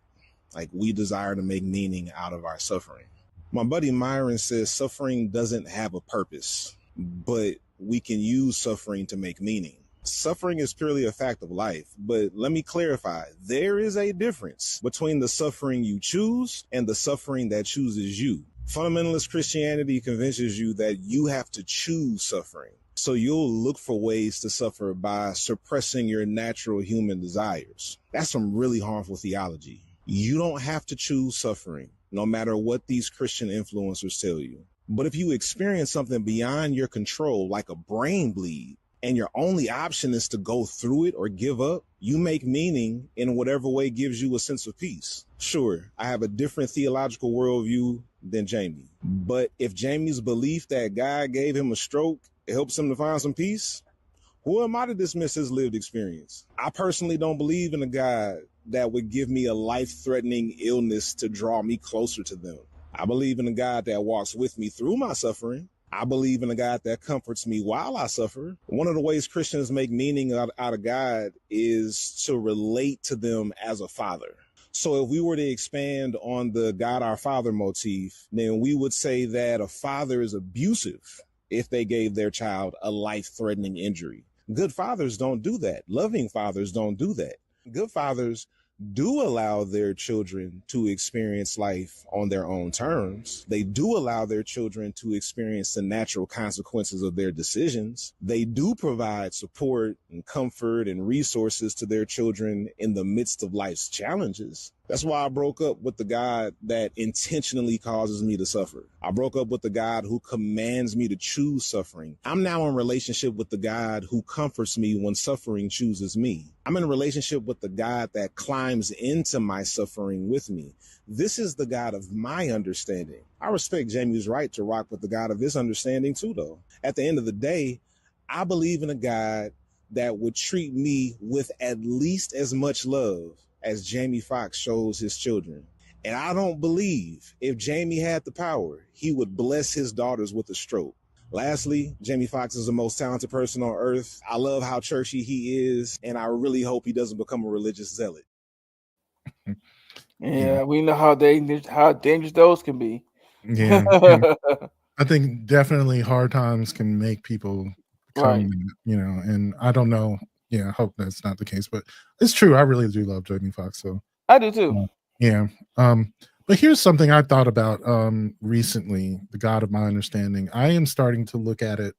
Like, we desire to make meaning out of our suffering. My buddy Myron says suffering doesn't have a purpose, but we can use suffering to make meaning. Suffering is purely a fact of life, but let me clarify. There is a difference between the suffering you choose and the suffering that chooses you. Fundamentalist Christianity convinces you that you have to choose suffering. So you'll look for ways to suffer by suppressing your natural human desires. That's some really harmful theology. You don't have to choose suffering, no matter what these Christian influencers tell you. But if you experience something beyond your control, like a brain bleed, and your only option is to go through it or give up, you make meaning in whatever way gives you a sense of peace. Sure, I have a different theological worldview than Jamie, but if Jamie's belief that God gave him a stroke helps him to find some peace, who am I to dismiss his lived experience? I personally don't believe in a God that would give me a life-threatening illness to draw me closer to them. I believe in a God that walks with me through my suffering. I believe in a God that comforts me while I suffer. One of the ways Christians make meaning out of God is to relate to them as a father. So if we were to expand on the God our Father motif, then we would say that a father is abusive if they gave their child a life-threatening injury. Good fathers don't do that. Loving fathers don't do that. Good fathers do allow their children to experience life on their own terms. They do allow their children to experience the natural consequences of their decisions. They do provide support and comfort and resources to their children in the midst of life's challenges. That's why I broke up with the God that intentionally causes me to suffer. I broke up with the God who commands me to choose suffering. I'm now in relationship with the God who comforts me when suffering chooses me. I'm in a relationship with the God that climbs into my suffering with me. This is the God of my understanding. I respect Jamie's right to rock with the God of his understanding too, though. At the end of the day, I believe in a God that would treat me with at least as much love as Jamie Foxx shows his children. And I don't believe if Jamie had the power, he would bless his daughters with a stroke. Lastly, Jamie Foxx is the most talented person on earth. I love how churchy he is, and I really hope he doesn't become a religious zealot. Yeah, we know how dangerous those can be. Yeah. I think definitely hard times can make people Right. come, and I don't know. Yeah, I hope that's not the case, but it's true. I really do love Jamie Foxx. So I do too. yeah. But here's something I thought about recently, the God of my understanding. I am starting to look at it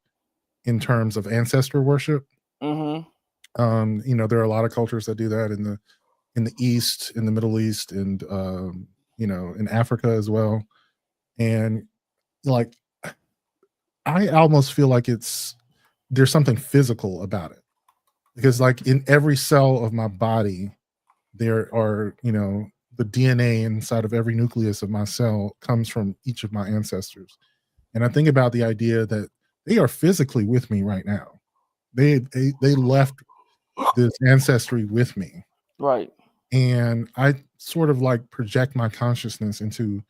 in terms of ancestor worship. Mm-hmm. There are a lot of cultures that do that in the East, in the Middle East, and in Africa as well. And like, I almost feel like there's something physical about it, because like in every cell of my body, there are, the DNA inside of every nucleus of my cell comes from each of my ancestors. And I think about the idea that they are physically with me right now. They left this ancestry with me. Right. And I sort of like project my consciousness into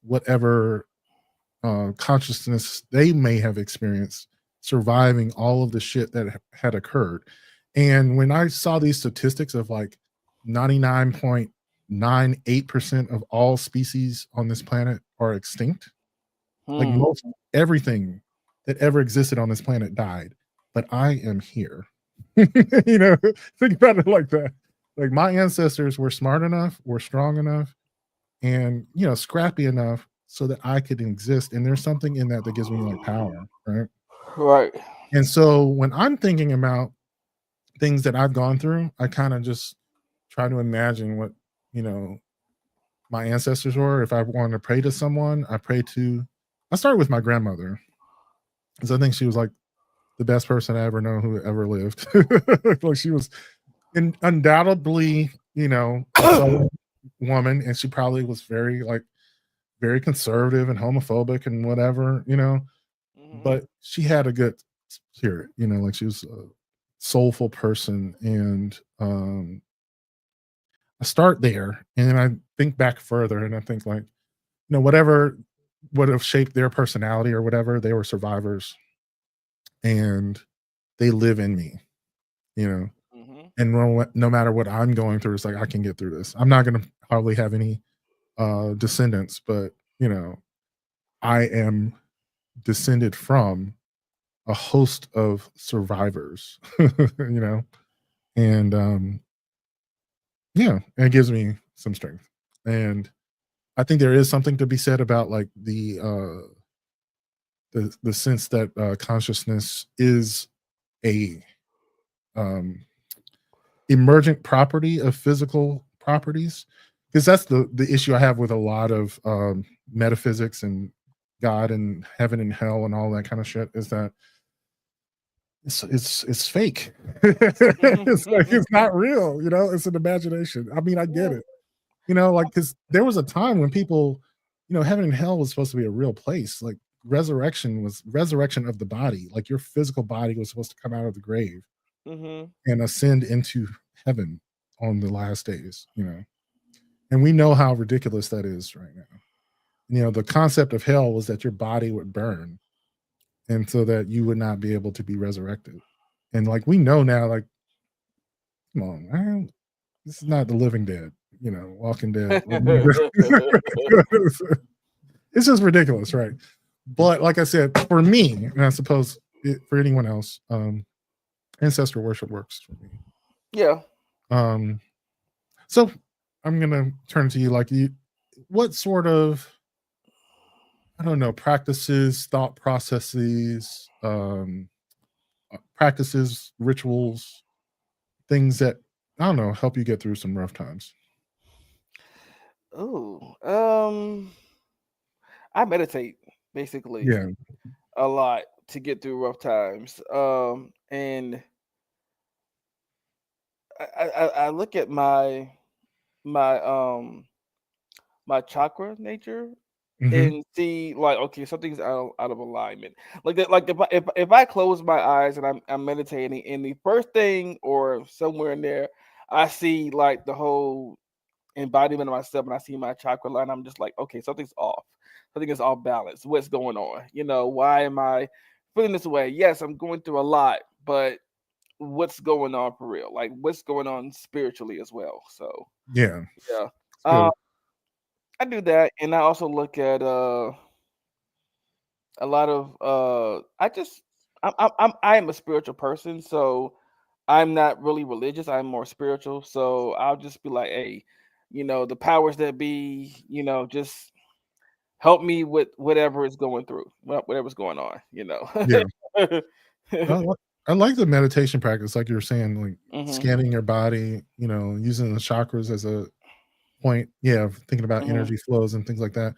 whatever consciousness they may have experienced surviving all of the shit that had occurred. And when I saw these statistics of like 99.98% of all species on this planet are extinct, like most everything that ever existed on this planet died, but I am here. Think about it like that. Like my ancestors were smart enough, were strong enough, and scrappy enough so that I could exist. And there's something in that gives me like power, right? Right. And so when I'm thinking about things that I've gone through, I kind of just try to imagine what my ancestors were. If I want to pray to someone, I start with my grandmother, because I think she was like the best person I ever know who ever lived. Like she was undoubtedly, a Southern woman, and she probably was very conservative and homophobic and whatever, but she had a good spirit, like she was a soulful person. And I start there, and then I think back further, and I think like, whatever would have shaped their personality or whatever, they were survivors, and they live in me, and no matter what I'm going through, it's like I can get through this. I'm not going to hardly have any descendants, but I am descended from a host of survivors, and yeah, and it gives me some strength. And I think there is something to be said about like the sense that consciousness is a emergent property of physical properties, because that's the issue I have with a lot of metaphysics and God and heaven and hell and all that kind of shit, is that it's fake. It's like it's not real, it's an imagination. I mean, I get it, like, because there was a time when people, heaven and hell was supposed to be a real place. Like resurrection was resurrection of the body, like your physical body was supposed to come out of the grave and ascend into heaven on the last days, and we know how ridiculous that is right now. The concept of hell was that your body would burn, and so that you would not be able to be resurrected. And like we know now, like, come on, man, this is not the living dead, Walking Dead. It's just ridiculous, right? But like I said, for me, and I suppose for anyone else, ancestral worship works for me. Yeah. So I'm gonna turn to you. Like, what sort of, I don't know, practices, thought processes, practices, rituals, things that, I don't know, help you get through some rough times? Oh, I meditate basically Yeah. a lot to get through rough times. And I look at my my chakra nature Mhm. and see like, okay, something's out of alignment. Like that, like if I close my eyes and I'm meditating, and the first thing or somewhere in there I see like the whole embodiment of myself, and I see my chakra line, I'm just like, okay, something's off. Something is off balance. What's going on? Why am I feeling this way? Yes, I'm going through a lot, but what's going on for real? Like what's going on spiritually as well. So Yeah. yeah. It's good. I do that, and I also look at a lot of I am a spiritual person, so I'm not really religious. I'm more spiritual, so I'll just be like, hey, the powers that be, just help me with whatever is going through, whatever's going on. Yeah. I like the meditation practice, like you were saying, like scanning your body, using the chakras as a point, of thinking about energy flows and things like that.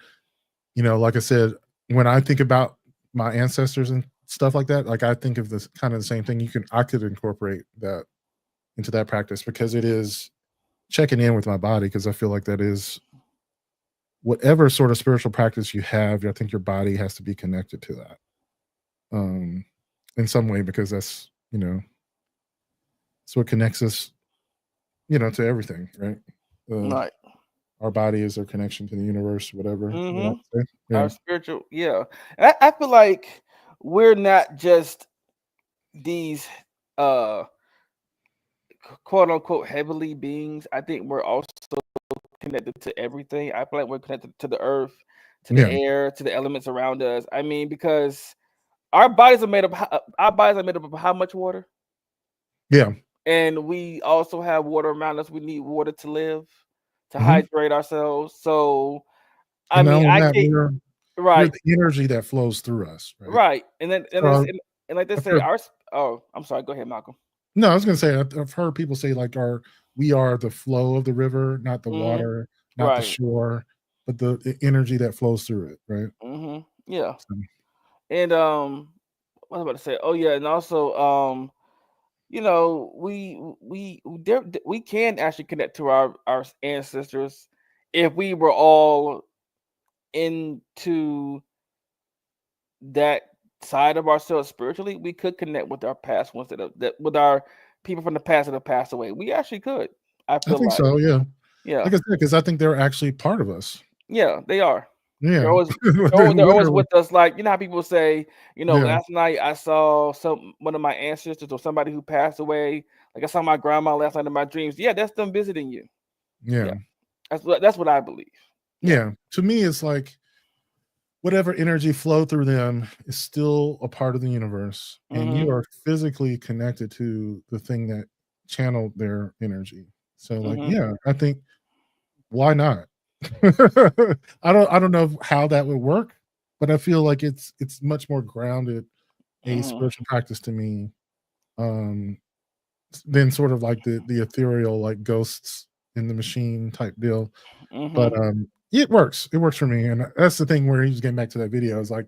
Like I said, when I think about my ancestors and stuff like that, like I think of this kind of the same thing. I could incorporate that into that practice because it is checking in with my body, because I feel like that is whatever sort of spiritual practice you have. I think your body has to be connected to that in some way, because that's it's what connects us to everything, right? Right. Our body is our connection to the universe, whatever you Mm-hmm. want to say. Our spiritual, yeah. I feel like we're not just these quote unquote heavenly beings. I think we're also connected to everything. I feel like we're connected to the earth, to the Yeah, air, to the elements around us. I mean, because our bodies are made up of how much water? yeah. And we also have water around us. We need water to live, to Hmm. hydrate ourselves. So I And not mean, only I that, can't. we're Right, the energy that flows through us, right? right. And then and, it's, So and like they I've say, heard, oh, I'm sorry. Go ahead, Malcolm. no, I was going to say I've heard people say like we are the flow of the river, not the Hmm. water, not the Right. shore, but the energy that flows through it, right? Hmm. Yeah. So, And what was I about to say? Oh yeah, and also we can actually connect to our ancestors if we were all into that side of ourselves spiritually. We could connect with our past ones that with our people from the past that have passed away. We actually could. I I feel think like, so. Yeah, yeah, like I said, because I think they're actually part of us. yeah, they are. They're Yeah, always they're always literally. with us. Like, how people say, Yeah, last night I saw one of my ancestors or somebody who passed away. Like I saw my grandma last night in my dreams. Yeah, that's them visiting you. Yeah, yeah, that's what I believe. Yeah. yeah. To me, it's like whatever energy flow through them is still a part of the universe, and you Mhm. are physically connected to the thing that channeled their energy. So, like, Mhm. yeah, I think why not? I don't know how that would work, but I feel like it's much more grounded a Mhm. spiritual practice to me, um, than sort of like the ethereal, like ghosts in the machine type deal. But Mhm. it works. It works for me, and that's the thing where he was getting back to that video. Is like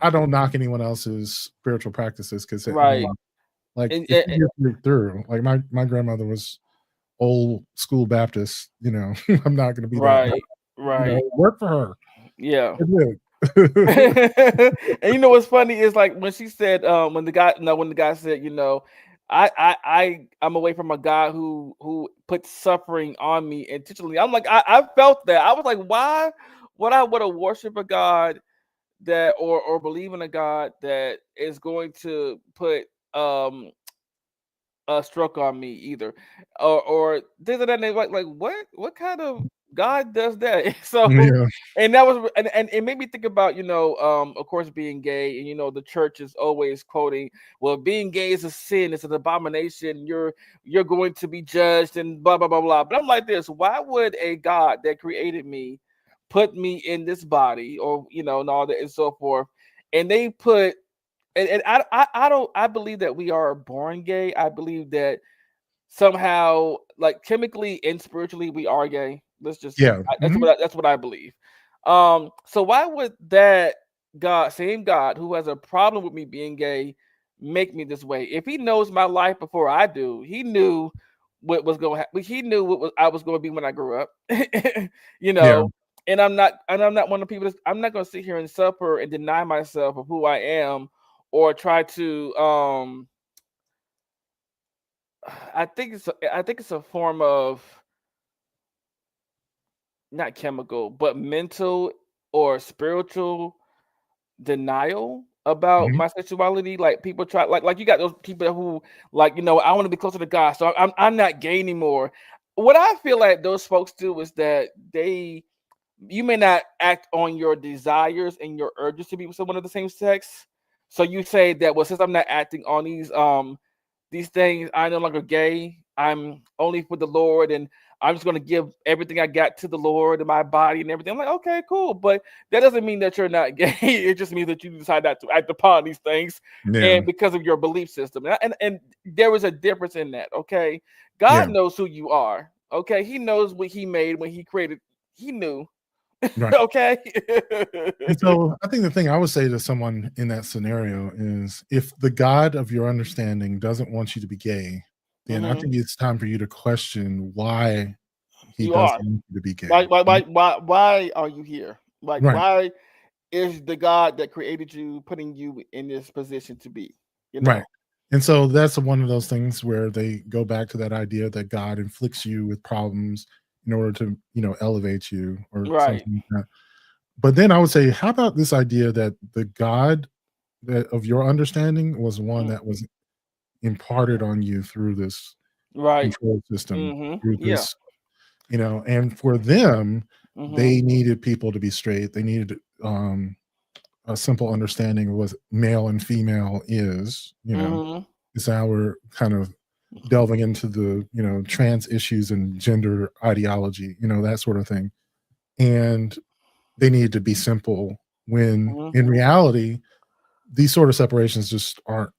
I don't knock anyone else's spiritual practices because Right. like And, if and, you get through, like my grandmother was old school Baptist. I'm not going to be that guy. right. Right. It worked for her. Yeah. It did. And what's funny is like when she said when the guy said, I'm away from a God who put suffering on me intentionally. I'm like, I felt that. I was like, why would I want to worship a God that or believe in a God that is going to put a stroke on me either, or this and that. And they like what kind of God does that? So, Yeah, and that was and it made me think about of course being gay, and the church is always quoting, well, being gay is a sin, it's an abomination, you're going to be judged and blah blah blah blah. But I'm like this: why would a God that created me put me in this body, or and all that and so forth, and they put and I don't I believe that we are born gay. I believe that somehow, like chemically and spiritually, we are gay. Let's just yeah, that's what I believe. So why would that same God who has a problem with me being gay, make me this way? If He knows my life before I do, He knew what was going to happen. He knew I was going to be when I grew up. you yeah, know, and I'm not one of the people. I'm not going to sit here and suffer and deny myself of who I am, or try to I think it's a form of not chemical, but mental or spiritual denial about mhm, my sexuality. Like people try, like you got those people who like, I want to be closer to God, so I'm not gay anymore. What I feel like those folks do is that you may not act on your desires and your urges to be with someone of the same sex. So you say that, well, since I'm not acting on these things, I'm no longer gay. I'm only for the Lord, and I'm just going to give everything I got to the Lord and my body and everything. I'm like, okay, cool, but that doesn't mean that you're not gay. It just means that you decide not to act upon these things, Yeah. and because of your belief system. And there is a difference in that. Okay, God Yeah. knows who you are. Okay, He knows what He made when He created. He knew. Right. Okay. And so I think the thing I would say to someone in that scenario is if the God of your understanding doesn't want you to be gay, then I Mhm. think it's time for you to question why he You doesn't are. want you to be gay. Why are you here? Like, Right. why is the God that created you putting you in this position to be? You Right. know. And so that's one of those things where they go back to that idea that God inflicts you with problems in order to, elevate you or Right. something like that. But then I would say, how about this idea that the God that of your understanding was one Mm. that was imparted on you through this Right. control system, through Yeah. this, and for them, Mhm. they needed people to be straight. They needed a simple understanding of what male and female is, Mhm. is how we're kind of delving into the, trans issues and gender ideology, that sort of thing. And they needed to be simple when Mhm. in reality, these sort of separations just aren't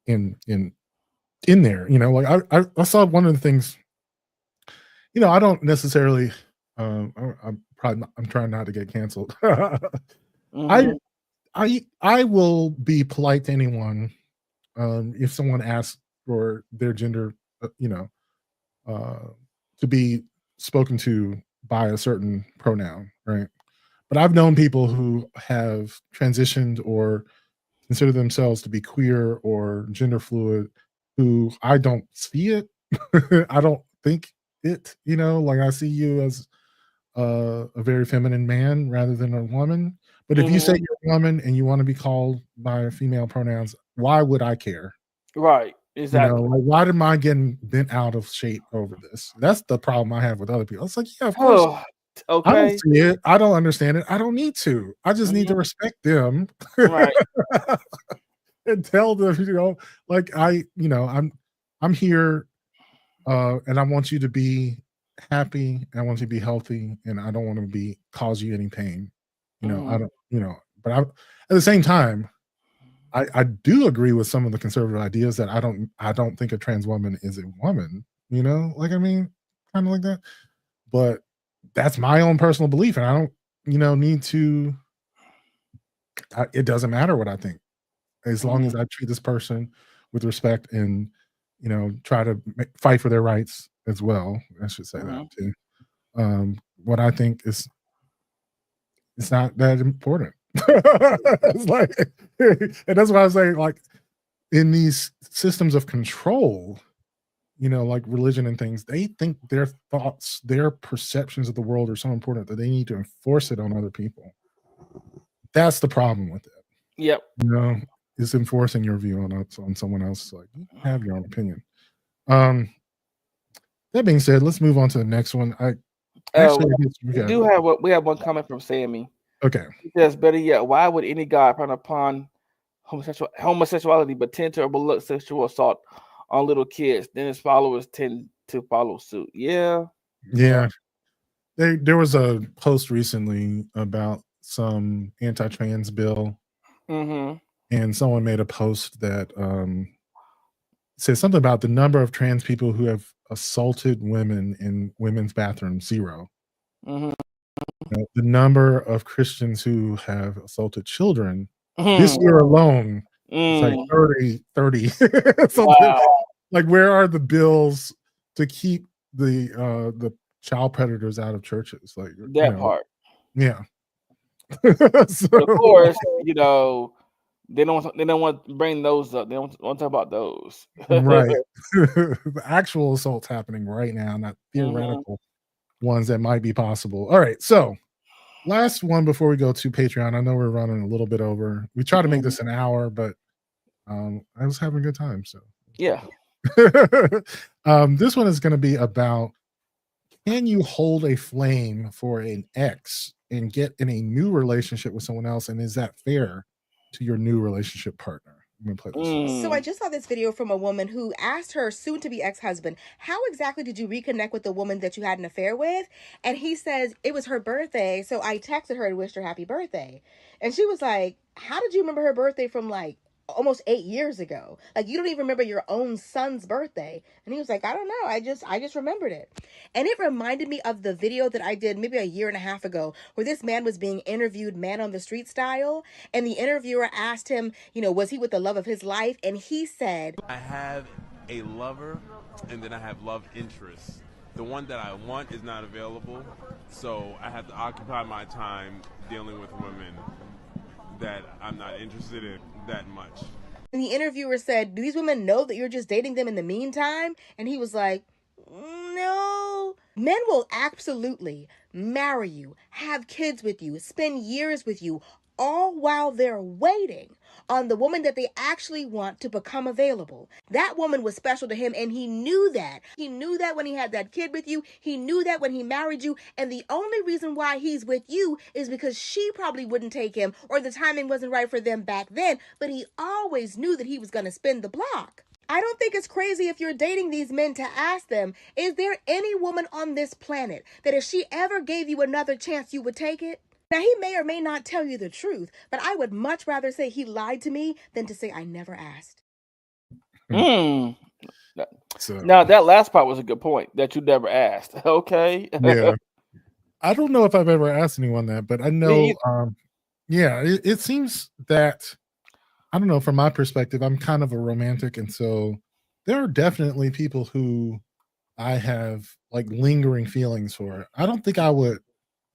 in there. Like I saw one of the things, I don't necessarily I'm trying not to get canceled. I Mhm. I will be polite to anyone if someone asks for their gender, uh, to be spoken to by a certain pronoun, right? But I've known people who have transitioned or consider themselves to be queer or gender fluid who I don't see it. I don't think it, like I see you as a very feminine man rather than a woman. But if you say Mhm. you're a woman and you want to be called by female pronouns, why would I care? Right. Exactly. Like, why am I getting bent out of shape over this? That's the problem I have with other people. It's like, yeah, of course, Oh, I don't okay. see it. I don't understand it. I don't need to. I just need to Mhm. respect them Right. and tell them, like I'm here, and I want you to be happy. And I want you to be healthy, and I don't want to be cause you any pain. I Mhm. don't, but at the same time, I do agree with some of the conservative ideas that I don't think a trans woman is a woman, like I mean, kind of like that. But that's my own personal belief, and I don't, need to. It doesn't matter what I think as long Mhm. as I treat this person with respect and try to fight for their rights as well. I should say that Mhm. too. What I think is it's not that important. It's like, and that's why I was saying, like in these systems of control, like religion and things, they think their thoughts, their perceptions of the world are so important that they need to enforce it on other people. That's the problem with it. Yep. You know, is enforcing your view on someone else. Like you have your own opinion. Um, that being said, let's move on to the next one. I Uh, actually I guess we we got do have one comment from Sammy. okay. He says, "Better yet, why would any God frown upon homosexuality, but tend to overlook sexual assault on little kids? Then his followers tend to follow suit." Yeah. Yeah. Yeah. There was a post recently about some anti-trans bill, Mhm. and someone made a post that said something about the number of trans people who have assaulted women in women's bathrooms, 0. Mhm. The number of Christians who have assaulted children this Mhm. year alone, it's like Mm. 30. Something Wow. like where are the bills to keep the child predators out of churches? Like, That part. yeah. But of So course, they don't want to bring those up. They don't want to talk about those. right. The actual assaults happening right now, not Mhm. theoretical ones that might be possible. All right, so last one before we go to Patreon. I know we're running a little bit over. We try to make Mhm. this an hour, but I was having a good time, so Yeah. this one is going to be about can you hold a flame for an ex and get in a new relationship with someone else, and is that fair to your new relationship partner? I'm gonna play this. So I just saw this video from a woman who asked her soon-to-be ex-husband, how exactly did you reconnect with the woman that you had an affair with? And he says it was her birthday, so I texted her and wished her happy birthday. And she was like, how did you remember her birthday from like almost 8 years ago? Like, you don't even remember your own son's birthday. And he was like, I don't know, I just remembered it. And it reminded me of the video that I did maybe a year and a half ago, where this man was being interviewed man on the street style, and the interviewer asked him, was he with the love of his life? And he said, I have a lover, and then I have love interests. The one that I want is not available, so I have to occupy my time dealing with women that I'm not interested in that much. And the interviewer said, do these women know that you're just dating them in the meantime? And he was like, no. Men will absolutely marry you, have kids with you, spend years with you, all while they're waiting on the woman that they actually want to become available. That woman was special to him, and he knew that. He knew that when he had that kid with you. He knew that when he married you. And the only reason why he's with you is because she probably wouldn't take him, or the timing wasn't right for them back then. But he always knew that he was going to spin the block. I don't think it's crazy if you're dating these men to ask them, is there any woman on this planet that if she ever gave you another chance, you would take it? Now, he may or may not tell you the truth, but I would much rather say he lied to me than to say I never asked. So, Now, that last part was a good point, that you never asked. Okay. yeah. I don't know if I've ever asked anyone that, but I know, it seems that, I don't know, from my perspective, I'm kind of a romantic. And so there are definitely people who I have like lingering feelings for. I don't think I would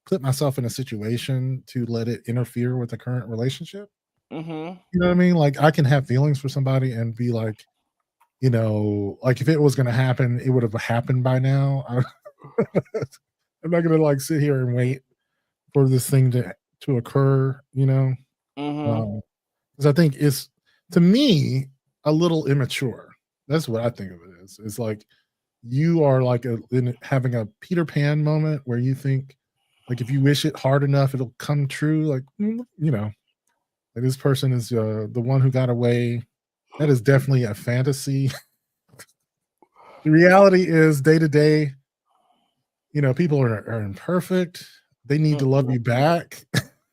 put myself in a situation to let it interfere with the current relationship. Mm-hmm. You know what I mean? Like, I can have feelings for somebody and be like, like if it was going to happen, it would have happened by now. I'm not going to like sit here and wait for this thing to occur, Mm-hmm. because I think it's, to me, a little immature. That's what I think of it as. It's like you are like having a Peter Pan moment where you think, like, if you wish it hard enough, it'll come true. Like, like this person is the one who got away. That is definitely a fantasy. The reality is, day to day, people are imperfect. They need to love you back.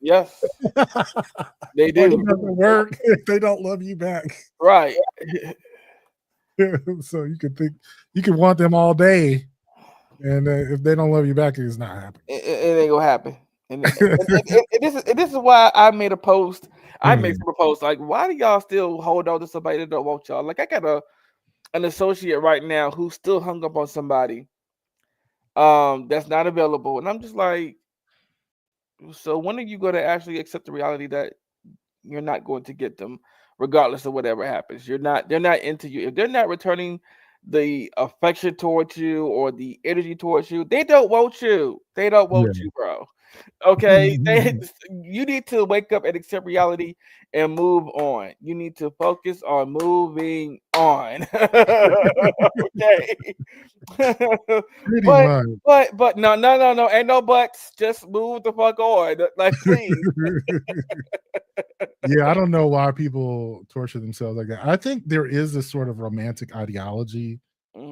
Yes, they Like, do. it doesn't work if they don't love you back. Right. So you can want them all day, and if they don't love you back, it's not happening. It ain't gonna happen. And this is why I made a post. I made some posts like, why do y'all still hold on to somebody that don't want y'all? Like, I got an associate right now who's still hung up on somebody that's not available, and I'm just like, so when are you going to actually accept the reality that you're not going to get them, regardless of whatever happens? They're not into you. If they're not returning the affection towards you or the energy towards you, they don't want you. They don't want you, bro. Okay, you need to wake up and accept reality and move on. You need to focus on moving on. Okay. But no, ain't no buts. Just move the fuck on. Like, please. Yeah, I don't know why people torture themselves like that. I think there is this sort of romantic ideology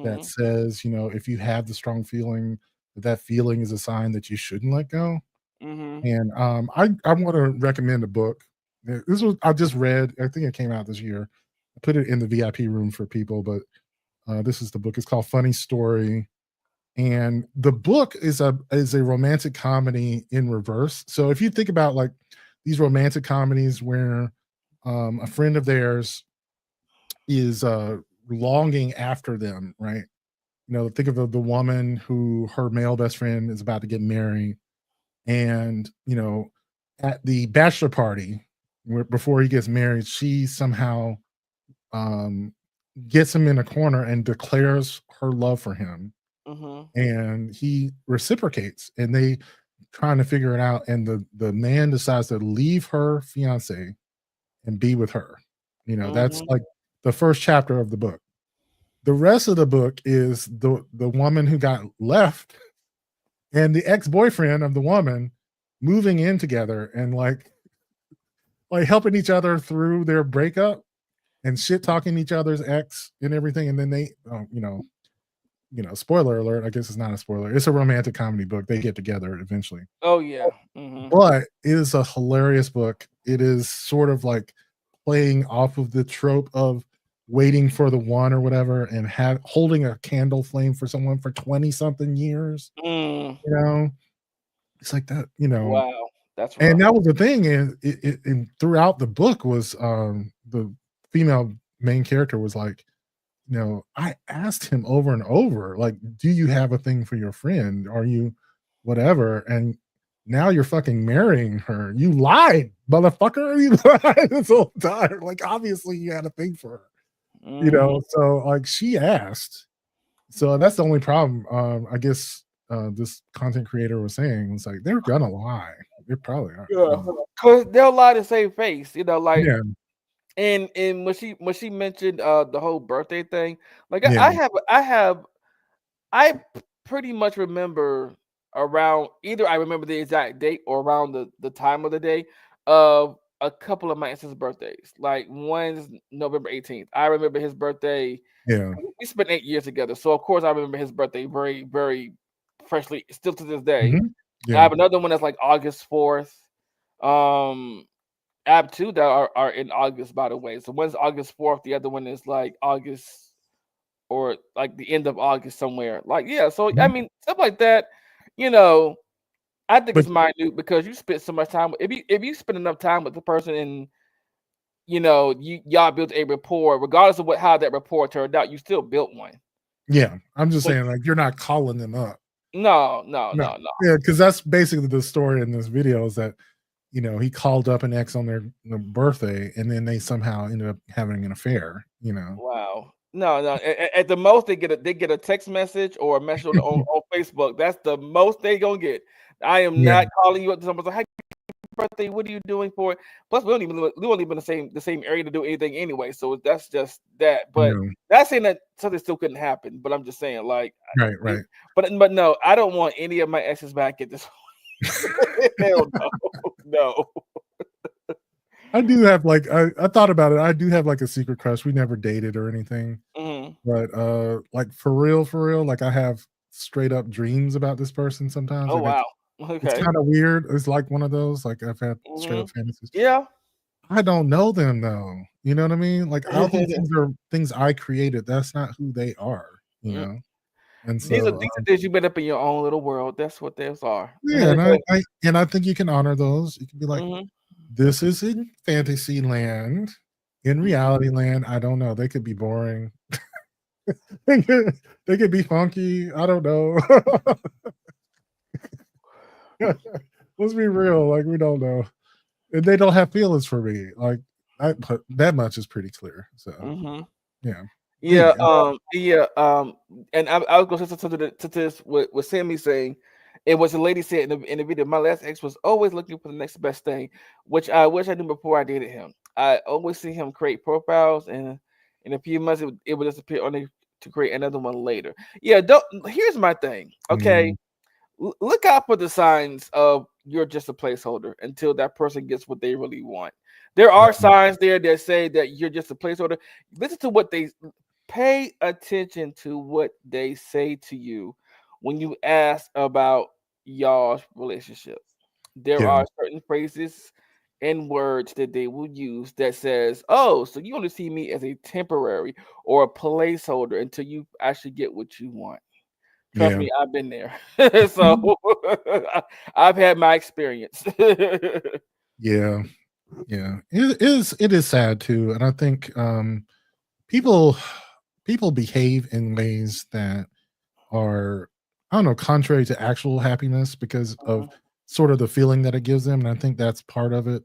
that says, if you have the strong feeling, that feeling is a sign that you shouldn't let go. And I want to recommend a book. This was I just read. I think it came out this year. I put it in the VIP room for people, but this is the book. It's called Funny Story, and the book is a romantic comedy in reverse. So if you think about like these romantic comedies where a friend of theirs is longing after them, right? Think of the woman who her male best friend is about to get married. And, at the bachelor party, before he gets married, she somehow gets him in a corner and declares her love for him. And he reciprocates, and they trying to figure it out. And the man decides to leave her fiance and be with her. That's like the first chapter of the book. The rest of the book is the woman who got left and the ex-boyfriend of the woman moving in together and like helping each other through their breakup. and shit talking each other's ex and everything, and then they, spoiler alert. I guess it's not a spoiler. It's a romantic comedy book. They get together eventually, Oh yeah. Hmm. but it is a hilarious book. It is sort of like playing off of the trope of waiting for the one or whatever, and holding a candle flame for someone for 20 something years. Mm, You know, it's like that. wow, that's And rough. that was the thing, and and throughout the book was the female main character was like, I asked him over and over, like, do you have a thing for your friend? Are you whatever? And now you're fucking marrying her. You lied, motherfucker. You lied this whole time. Like, obviously you had a thing for her, Hmm. So like she asked. So that's the only problem. I guess this content creator was saying was like they're gonna lie. They probably are. Yeah, because they'll lie to save face. Like, Yeah, and when she mentioned the whole birthday thing, like yeah, I pretty much remember around, either I remember the exact date or around the time of the day of a couple of my ex's birthdays. Like, one's November 18th. I remember his birthday. yeah. We spent 8 years together, so of course I remember his birthday very, very freshly, still to this day. Mhm. I Yeah. have another one that's like August 4th. Um, I have two that are in August, by the way. So one's August 4th, the other one is like August, or like the end of August somewhere. Like, yeah, so I Mhm. mean, stuff like that, you know, I think But it's minute because you spend so much time. If you spend enough time with the person, and y'all built a rapport, regardless of how that rapport turned out, you still built one. yeah, I'm just So saying, like, you're not calling them up. no, no, No. no, no. Yeah, because that's basically the story in this video is that, he called up an ex on their birthday, and then they somehow ended up having an affair, Wow. No, no. At the most, they get a text message or a message on Facebook. That's the most they gonna get. I am Yeah, not calling you up to someone's like, "Hey, birthday, what are you doing for it?" Plus, we don't even live in the same area to do anything anyway. So that's just that. But yeah. not saying that something still couldn't happen. But I'm just saying, like, Right, it, right. but no, I don't want any of my exes back at this. Hell no, no. I do have, like I thought about it, I do have, like, a secret crush. We never dated or anything, Hmm. but, like, for real, like, I have straight up dreams about this person sometimes, Oh like, wow. it's Okay. kinda weird. It's like one of those, like, I've had straight Hmm. up fantasies. Yeah. I don't know them though, you know what I mean? Like, I don't think these are things I created. That's not who they are? And These are so, these are things you made up in your own little world. That's what those are. yeah, and I think you can honor those. You can be like, Mhm. "This is in fantasy land. In reality land, I don't know. They could be boring. They could be funky. I don't know." Let's be real, like, we don't know. And they don't have feelings for me. Like, that much is pretty clear. So, Mhm. yeah. Yeah. Anyway, Yeah. And I was gonna say something to this with Sammy saying, it was a lady said in the video. My last ex was always looking for the next best thing, which I wish I knew before I dated him. I always see him create profiles, and in a few months it would disappear only to create another one later. Yeah. Don't. Here's my thing. Okay. mm, Look out for the signs of you're just a placeholder until that person gets what they really want. There are right, signs there that say that you're just a placeholder. Listen to what they Pay attention to what they say to you when you ask about y'all's relationship. There yeah, are certain phrases and words that they will use that says, "Oh, so you only see me as a temporary or a placeholder until you actually get what you want." Trust yeah. me, I've been there. So I've had my experience. Yeah, yeah. It is sad too, and I think, people people behave in ways that are, I don't know, contrary to actual happiness because of Mhm, sort of the feeling that it gives them, and I think that's part of it.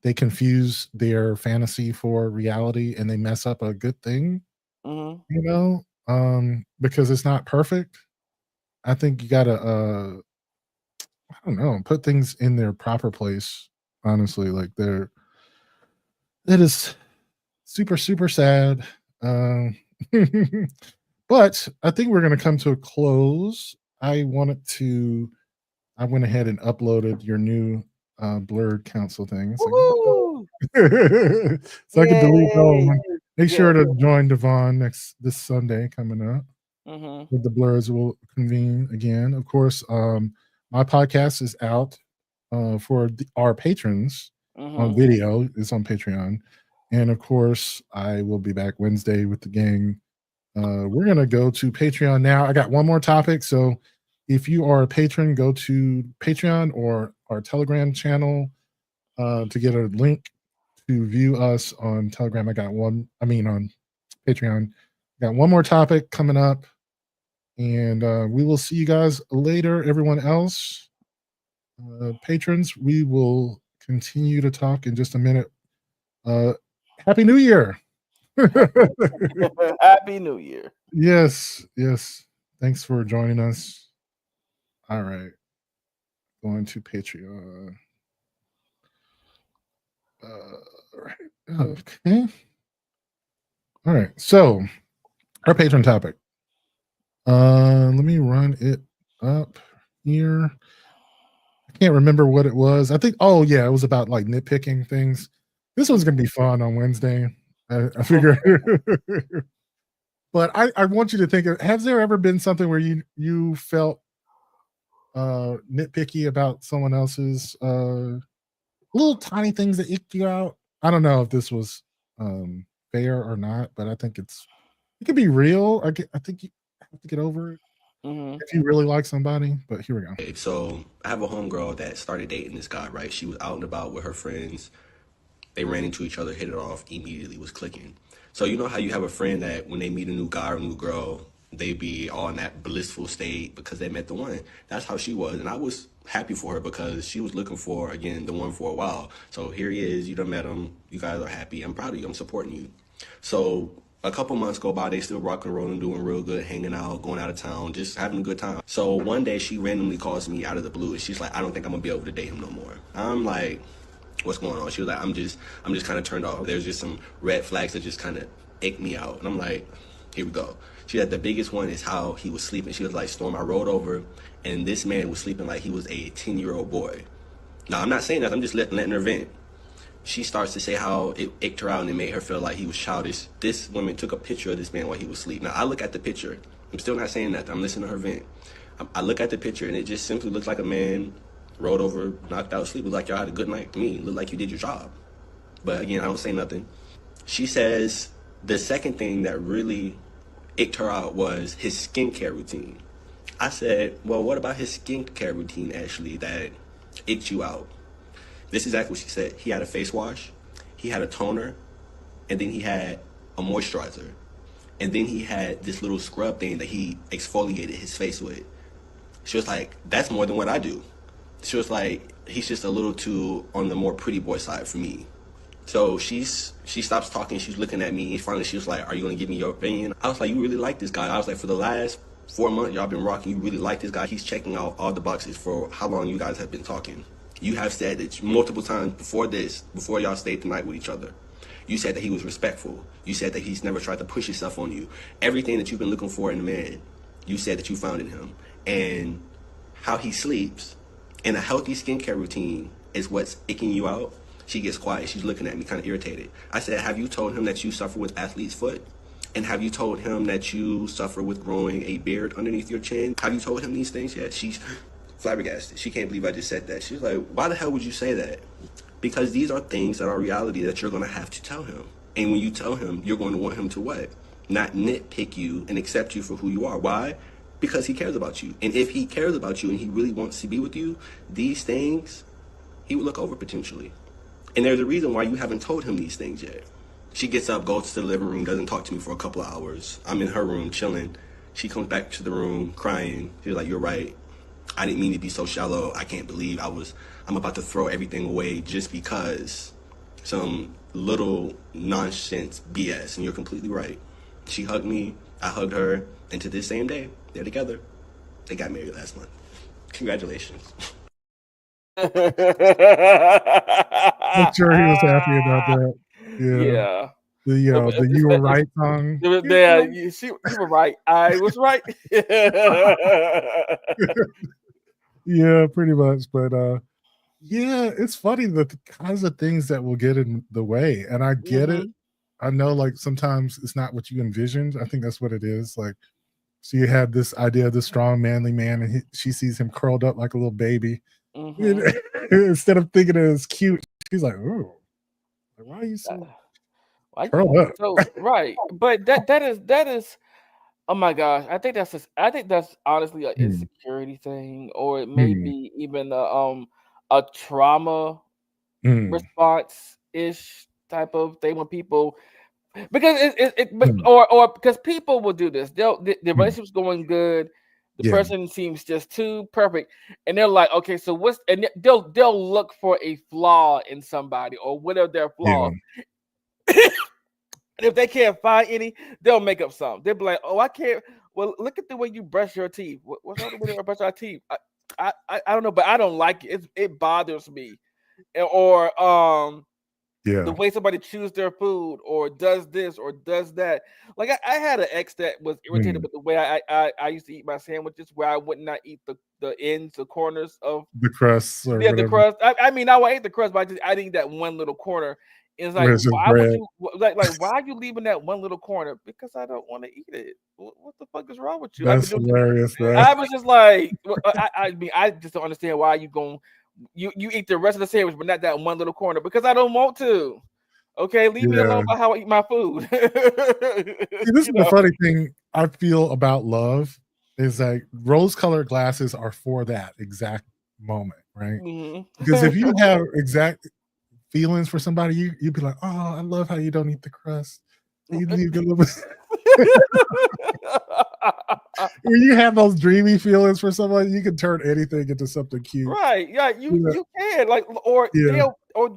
They confuse their fantasy for reality, and they mess up a good thing, mhm, because it's not perfect. I think you gotta, I don't know, put things in their proper place, honestly, like, it is super, super sad. Um, but I think we're gonna come to a close. I went ahead and uploaded your new, blurred council thing, so Woohoo! Woo! So I can delete all. Yay! Make sure Yeah. to join Devon this Sunday coming up. Mhm. With the Blurs will convene again. Of course, my podcast is out for our patrons on Mhm. video. It's on Patreon, and of course, I will be back Wednesday with the gang. We're gonna go to Patreon now. I got one more topic, so if you are a patron, go to Patreon or our Telegram channel to get a link to view us on Telegram. On Patreon. Got one more topic coming up, and we will see you guys later. Everyone else, patrons, we will continue to talk in just a minute. Happy New Year! Happy New Year. Yes. Thanks for joining us. All right, going to Patreon. Okay. All right. So our patron topic. Let me run it up here. I can't remember what it was. I think. Oh yeah, it was about like nitpicking things. This one's gonna be fun on Wednesday. I figure. But I want you to think of, has there ever been something where you felt nitpicky about someone else's little tiny things that icked you out? I don't know if this was fair or not, but I think it could be real. I think you have to get over it if you really like somebody. But here we go. So I have a homegirl that started dating this guy, right? She was out and about with her friends. They ran into each other, hit it off, immediately was clicking. So you know how you have a friend that when they meet a new guy or a new girl, they be all in that blissful state because they met the one. That's how she was. And I was happy for her because she was looking for, again, the one for a while. So here he is, you done met him, you guys are happy. I'm proud of you, I'm supporting you. So a couple months go by, they still rock and rolling, doing real good, hanging out, going out of town, just having a good time. So one day she randomly calls me out of the blue and she's like, I don't think I'm gonna be able to date him no more. I'm like, what's going on? She was like, I'm just kind of turned off. There's just some red flags that just kind of ick me out. And I'm like, here we go. She said the biggest one is how he was sleeping. She was like, Storm, I rolled over and this man was sleeping like he was a 10-year-old boy. Now, I'm not saying that, I'm just letting her vent. She starts to say how it icked her out and it made her feel like he was childish. This woman took a picture of this man while he was asleep. Now, I look at the picture. I'm still not saying that. I'm listening to her vent. I look at the picture and it just simply looks like a man rolled over, knocked out, sleep. Looked like y'all had a good night to me. Looked like you did your job. But again, I don't say nothing. She says the second thing that really icked her out was his skincare routine. I said, well, what about his skincare routine actually that icked you out? This is exactly what she said. He had a face wash, he had a toner, and then he had a moisturizer. And then he had this little scrub thing that he exfoliated his face with. She was like, that's more than what I do. She was like, he's just a little too on the more pretty boy side for me. So she stops talking, she's looking at me, and finally she was like, are you gonna give me your opinion? I was like, you really like this guy? I was like, for the last 4 months y'all been rocking, you really like this guy? He's checking out all the boxes for how long you guys have been talking. You have said that multiple times before y'all stayed the night with each other. You said that he was respectful. You said that he's never tried to push himself on you. Everything that you've been looking for in a man, you said that you found in him. And how he sleeps and a healthy skincare routine is what's icking you out. She gets quiet. She's looking at me kind of irritated. I said, have you told him that you suffer with athlete's foot? And have you told him that you suffer with growing a beard underneath your chin? Have you told him these things yet? She's flabbergasted. She can't believe I just said that. She's like, why the hell would you say that? Because these are things that are reality that you're going to have to tell him. And when you tell him, you're going to want him to what? Not nitpick you and accept you for who you are. Why? Because he cares about you. And if he cares about you and he really wants to be with you, these things, he would look over potentially. And there's a reason why you haven't told him these things yet. She gets up, goes to the living room, doesn't talk to me for a couple of hours. I'm in her room chilling. She comes back to the room crying. She's like, you're right. I didn't mean to be so shallow. I can't believe I'm about to throw everything away just because some little nonsense BS. And you're completely right. She hugged me. I hugged her. And to this same day, they're together. They got married last month. Congratulations. I'm sure he was happy about that. Yeah. The you were right song. Yeah, you were right. I was right. Yeah, pretty much. But Yeah, it's funny that the kinds of things that will get in the way, and I get it. Mhm. I know, like, sometimes it's not what you envisioned. I think that's what it is, like, so you have this idea of the strong, manly man, and she sees him curled up like a little baby. Mhm. Instead of thinking it was cute, she's like, "Ooh, like, why are you so Why curled you up?" so right? But that is. Oh my gosh, I think that's honestly an Mm, insecurity thing, or it may mm, be even a trauma mm, response ish type of thing when people because but mm, or because people will do this. The mm. relationship's going good. The Yeah, person seems just too perfect, and they're like, okay, so what's and they'll look for a flaw in somebody or whatever their yeah, flaw. And if they can't find any, they'll make up some. They'll be like, "Oh, I can't." Well, look at the way you brush your teeth. What's wrong with the way I brush our teeth? I don't know, but I don't like it. It bothers me. Or the yeah. way somebody chews their food, or does this, or does that. Like I had an ex that was irritated Mm. with the way I used to eat my sandwiches, where I would not eat the ends, the corners of The crusts or yeah, the whatever, crust. I mean, I would eat the crust, but I didn't eat that one little corner. It's like, where it's just why would bread. you like? Why are you leaving that one little corner? Because I don't want to eat it. What the fuck is wrong with you? I've been That's doing. hilarious, though. I was just like, I mean, I just don't understand why you going. You eat the rest of the sandwich, but not that one little corner because I don't want to. Okay, leave me alone Yeah. about how I eat my food. See, this you is the know. funny thing I feel about love is like rose-colored glasses are for that exact moment, right? Mhm. Because if you have exact feelings for somebody, you'd be like, "Oh, I love how you don't eat the crust. You leave a little bit." When you have those dreamy feelings for someone, you can turn anything into something cute. Right. Yeah, Yeah, you can like or yeah,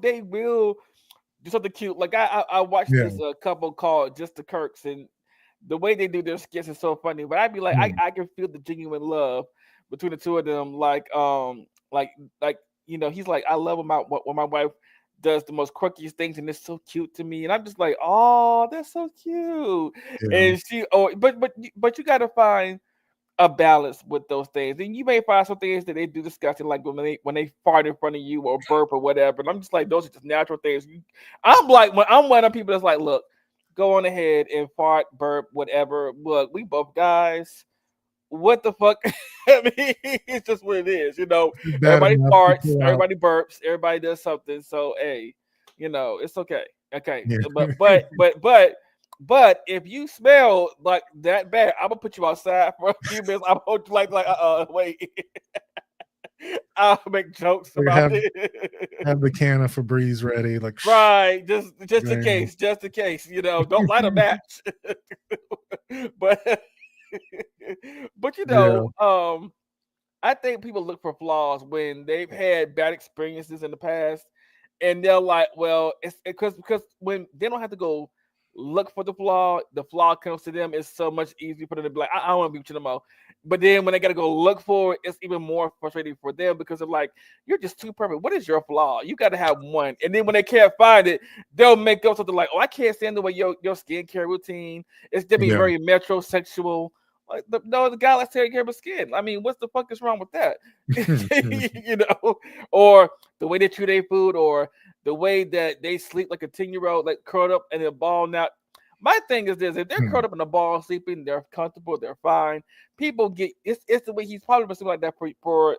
they will do something cute. Like I watched yeah. this couple called Just the Kirks, and the way they do their skits is so funny. But I'd be like, Mm, I can feel the genuine love between the two of them. Like like he's like, I love when my wife does the most quirkiest things, and it's so cute to me. And I'm just like, oh, that's so cute. yeah, And but you gotta find a balance with those things. And you may find some things that they do disgusting, like when they fart in front of you or burp or whatever. And I'm just like, those are just natural things. I'm like, when I'm one of the people that's like, look, go on ahead and fart, burp, whatever. Look, we both guys. What the fuck? I mean, it's just what it is. it's bad Everybody enough to farts, pull out. everybody burps, everybody does something. So hey, it's okay. Okay, Yeah. but if you smell like that bad, I'm gonna put you outside for a few minutes. I'm gonna like wait. I'll make jokes Like, about it. have the can of Febreze ready, like, Right, just in going. case, don't light a match. but but Yeah, I think people look for flaws when they've had bad experiences in the past, and they're like, well, it's because when they don't have to go look for the flaw comes to them. It's so much easier for them to be like, I don't want to be with you no more. But then when they gotta go look for it, it's even more frustrating for them because they're like, you're just too perfect. What is your flaw? You got to have one. And then when they can't find it, they'll make up something like, oh, I can't stand the way your skincare routine. It's to be yeah. very metrosexual. Like no, the guy likes taking care of his skin. I mean, what's the fuck is wrong with that? Or the way they chew their food, or the way that they sleep like a 10-year-old, like curled up in a ball. Now, my thing is this: if they're curled up in a ball sleeping, they're comfortable, they're fine. People get it's the way he's probably been sleeping like that for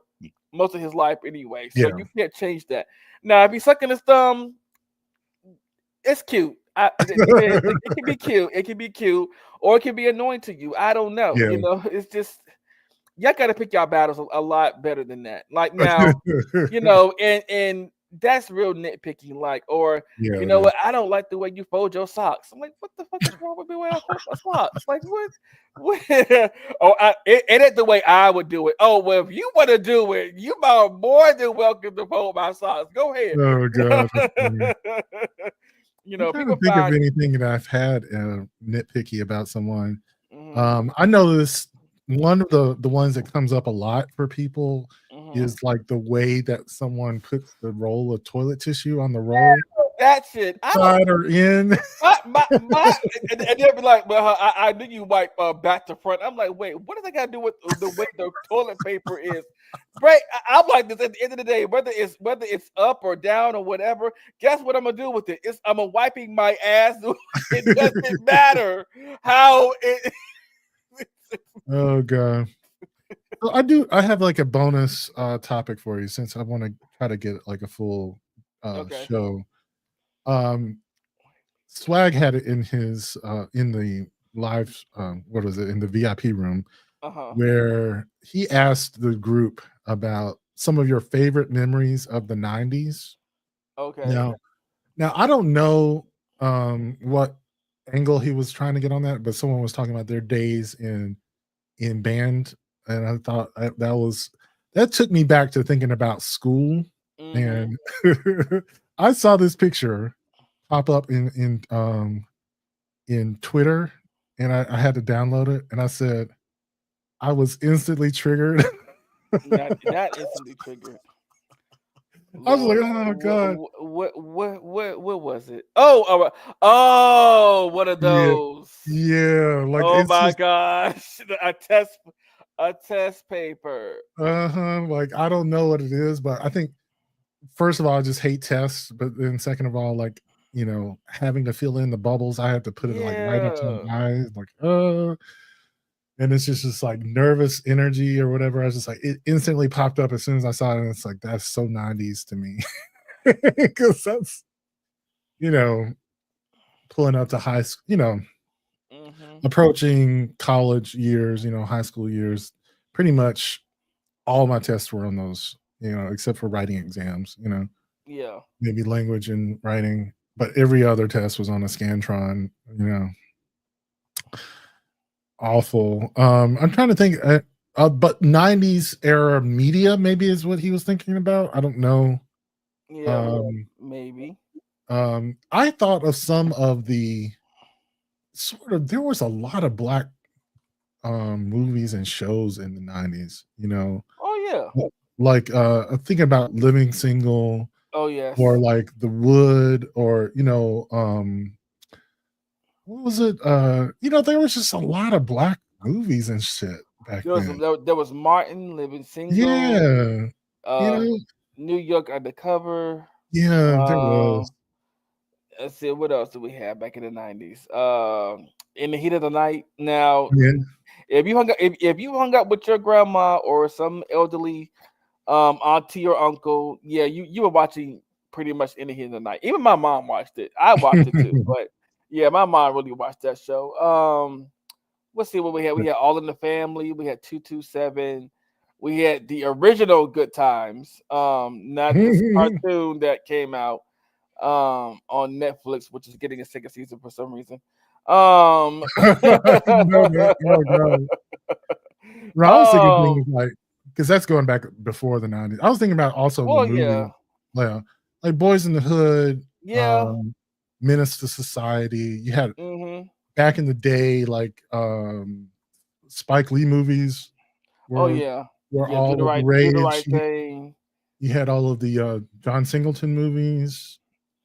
most of his life anyway. So Yeah. you can't change that. Now, if he's sucking his thumb, it's cute. It can be cute. It can be cute, or it can be annoying to you. I don't know. Yeah. It's just y'all got to pick y'all battles a lot better than that. Like now, and that's real nitpicking. Like, or Yeah, you it know is. what? I don't like the way you fold your socks. I'm like, what the fuck is wrong with me when I fold my socks? Like, what? What? It ain't the way I would do it. Oh well, if you want to do it, you are more than welcome to fold my socks. Go ahead. Oh god, that's funny. I'm trying to People think of find. anything that I've had, nitpicky about someone. Mhm, I noticed one of the ones that comes up a lot for people mhm. is, like, the way that someone puts the roll of toilet tissue on the roll. that shit. I don't. Side or in. And they'll be like, "Well, I knew you wipe back to front." I'm like, "Wait, what does that got to do with the way the toilet paper is?" Right? I'm like this. At the end of the day, whether it's up or down or whatever, guess what I'm gonna do with it? I'm wiping my ass. It doesn't matter how it. Oh god. So I have like a bonus topic for you since I want to try to get like a full Okay. show. Um Swag had it in his in the live what was it in the VIP room Uh-huh. where he asked the group about some of your favorite memories of the 90s. Okay. Now I don't know what angle he was trying to get on that, but someone was talking about their days in band, and I thought that took me back to thinking about school. Mm-hmm. And I saw this picture pop up in Twitter, and I had to download it, and I said I was instantly triggered. Not instantly triggered. I was like, Lord, oh god, what was it? Oh, one of yeah, those. yeah, like Oh it's my just gosh, a test paper. like I don't know what it is, but I think first of all, I just hate tests, but then second of all, like having to fill in the bubbles, I had to put it like right up to Yeah. my eyes, like and it's just like nervous energy or whatever. I was just like, it instantly popped up as soon as I saw it, and it's like that's so 90s to me because that's you know pulling up to high school, Mm-hmm. approaching college years, high school years. Pretty much all my tests were on those, except for writing exams. Yeah. Maybe language and writing, but every other test was on a Scantron. Awful. I'm trying to think, but 90s era media maybe is what he was thinking about. I don't know. Yeah, Um, maybe. I thought of some of the sort of there was a lot of black movies and shows in the 90s, Oh yeah. like I'm thinking about Living Single Oh yes. or like The Wood or what was it? There was just a lot of black movies and shit back then. There was Martin Living Single, Yeah. You uh, know? New York Undercover. Yeah, there Uh, was. let's see, what else do we have back in the 90s? In the Heat of the Night. Now, Yeah. if you hung out with your grandma or some elderly auntie or uncle, yeah, you were watching pretty much In the Heat of the Night. Even my mom watched it. I watched it too, but yeah, my mom really watched that show. Let's see what we had. We had All in the Family. We had 227. We had the original Good Times. Not this cartoon that came out on Netflix, which is getting a second season for some reason. No, no, oh, no. No, I was thinking things like because that's going back before the 90s. I was thinking about also the well, movie, yeah, yeah, like Boys in the Hood, yeah, Menace to Society. You had mm-hmm. back in the day, like Spike Lee movies Oh were yeah, were yeah. Do all the the right, do the rage. right thing. You had all of the John Singleton movies,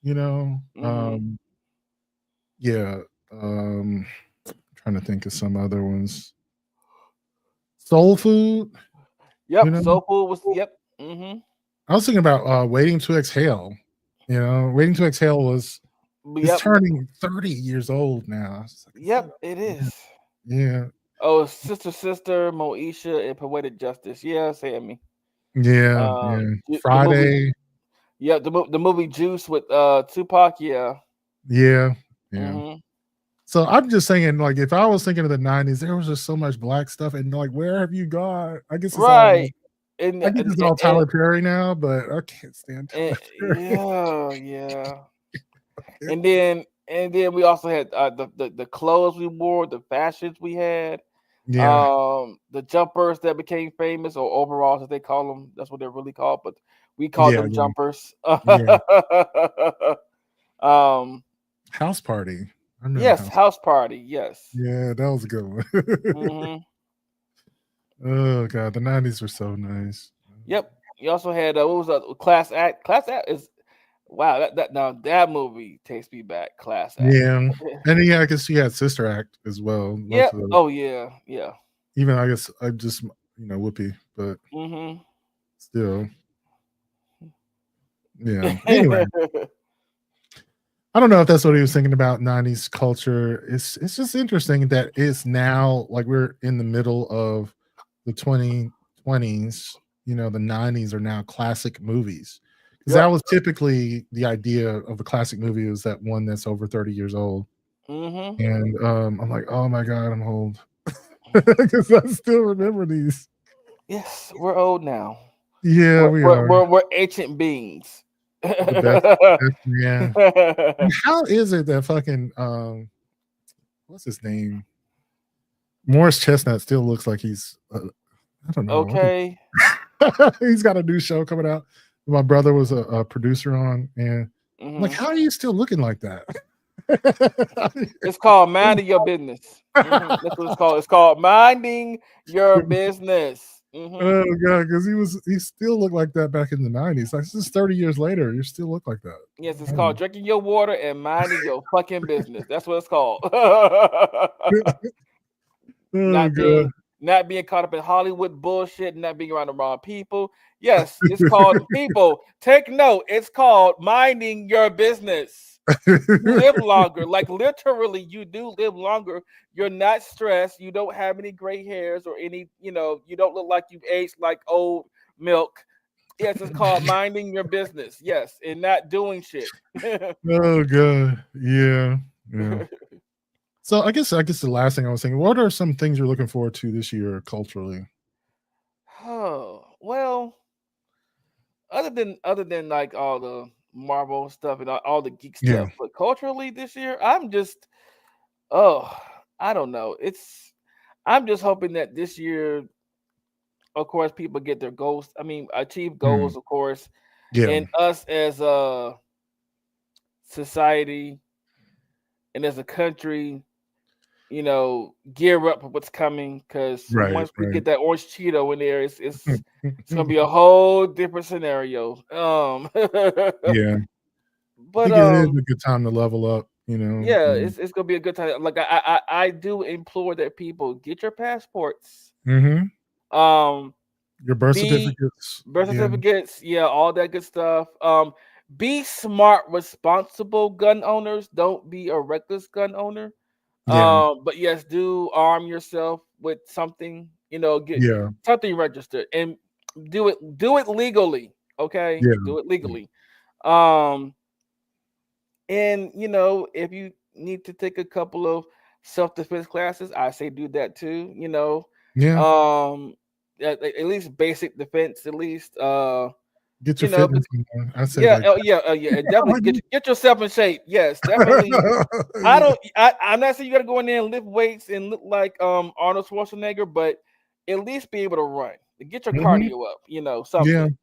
you know. Mm-hmm. Yeah. Trying to think of some other ones. Soul Food, you Yep, know. Soul Food was. Yep. Mm-hmm. I was thinking about Waiting to Exhale. Waiting to Exhale is Yep. turning 30 years old now. Yep. It is. Yeah. Oh, Sister, Moesha, and Poetic Justice. Yeah, Sammy. Yeah. Yeah. The movie. Friday. Yeah, the movie Juice with Tupac. Yeah. Yeah. Yeah. Mm-hmm. So I'm just saying, like, if I was thinking of the 90s, there was just so much black stuff, and like, where have you gone? I guess it's all Right. And, I guess and, it's all and, Tyler Perry now, but I can't stand and Tyler Perry. yeah. And then we also had the clothes we wore, the fashions we had, Yeah. the jumpers that became famous or overalls as they call them. That's what they're really called, but we called Yeah. them Yeah. jumpers. Yeah. um, House Party. I remember yes, House. house party. Yes. Yeah, that was a good one. Hmm. Oh god, the 90s were so nice. Yep. You also had what was that? Class Act. Class Act is Wow, that movie takes me back. Class act. Yeah, and yeah, I guess she had Sister Act as well. Yeah. Most of the, Oh yeah. Yeah. even I guess I just Whoopi, but Mm-hmm. still, yeah. Anyway, I don't know if that's what he was thinking about '90s culture. It's just interesting that it's now like we're in the middle of the 2020s. The '90s are now classic movies because that Yep. was typically the idea of a classic movie is that one that's over 30 years old. Mm-hmm. And I'm like, oh my god, I'm old because I still remember these. Yes, we're old now. Yeah, We're we we're, are we're, we're ancient beings. the best man. And how is it that fucking what's his name? Morris Chestnut still looks like he's I don't know. Okay. He's got a new show coming out. My brother was a producer on, and I'm like, Mm-hmm. how are you still looking like that? It's called minding your business. Mm-hmm. That's what it's called. It's called minding your business. Mm-hmm. Oh god, because he still looked like that back in the '90s. Like this is 30 years later, you still look like that. Yes, it's I called don't drinking your water and minding your fucking business. That's what it's called. know. Oh not god. being caught up in Hollywood bullshit, not being around the wrong people. Yes, it's called people. Take note. It's called minding your business. You live longer. Like literally, you do live longer. You're not stressed. You don't have any gray hairs or any, you don't look like you've aged like old milk. Yes, it's called minding your business. Yes, and not doing shit. Oh god. Yeah. Yeah. So I guess the last thing I was thinking, what are some things you're looking forward to this year culturally? Oh, well, other than like all the Marvel stuff and all the geek Yeah. stuff, but culturally this year, I'm just oh, I don't know. I'm just hoping that this year, of course, people get their goals. I mean, achieve Mm. goals, of course, Yeah. and us as a society and as a country, gear up for what's coming. Because Right. once we Right. get that orange Cheeto in there, it's gonna be a whole different scenario. Yeah. I But think it is a good time to level up, yeah, it's gonna be a good time. Like I do implore that people get your passports, Mhm. um, Your birth be certificates. birth Yeah. certificates, yeah, all that good stuff. Be smart, responsible gun owners. Don't be a reckless gun owner. Yeah. But yes, do arm yourself with something. Get Yeah. something registered and do it legally. Okay, Yeah. do it Yeah. legally. Um, and if you need to take a couple of self-defense classes, I say do that too. Yeah. Um, at least basic defense, at least. Get You your know, fitness in. I say yeah, like oh yeah, yeah, and definitely get yourself in shape. Yes, definitely. yeah. I'm not saying you got to go in there and lift weights and look like Arnold Schwarzenegger, but at least be able to run. Get your Mhm. cardio up. Yeah. Something.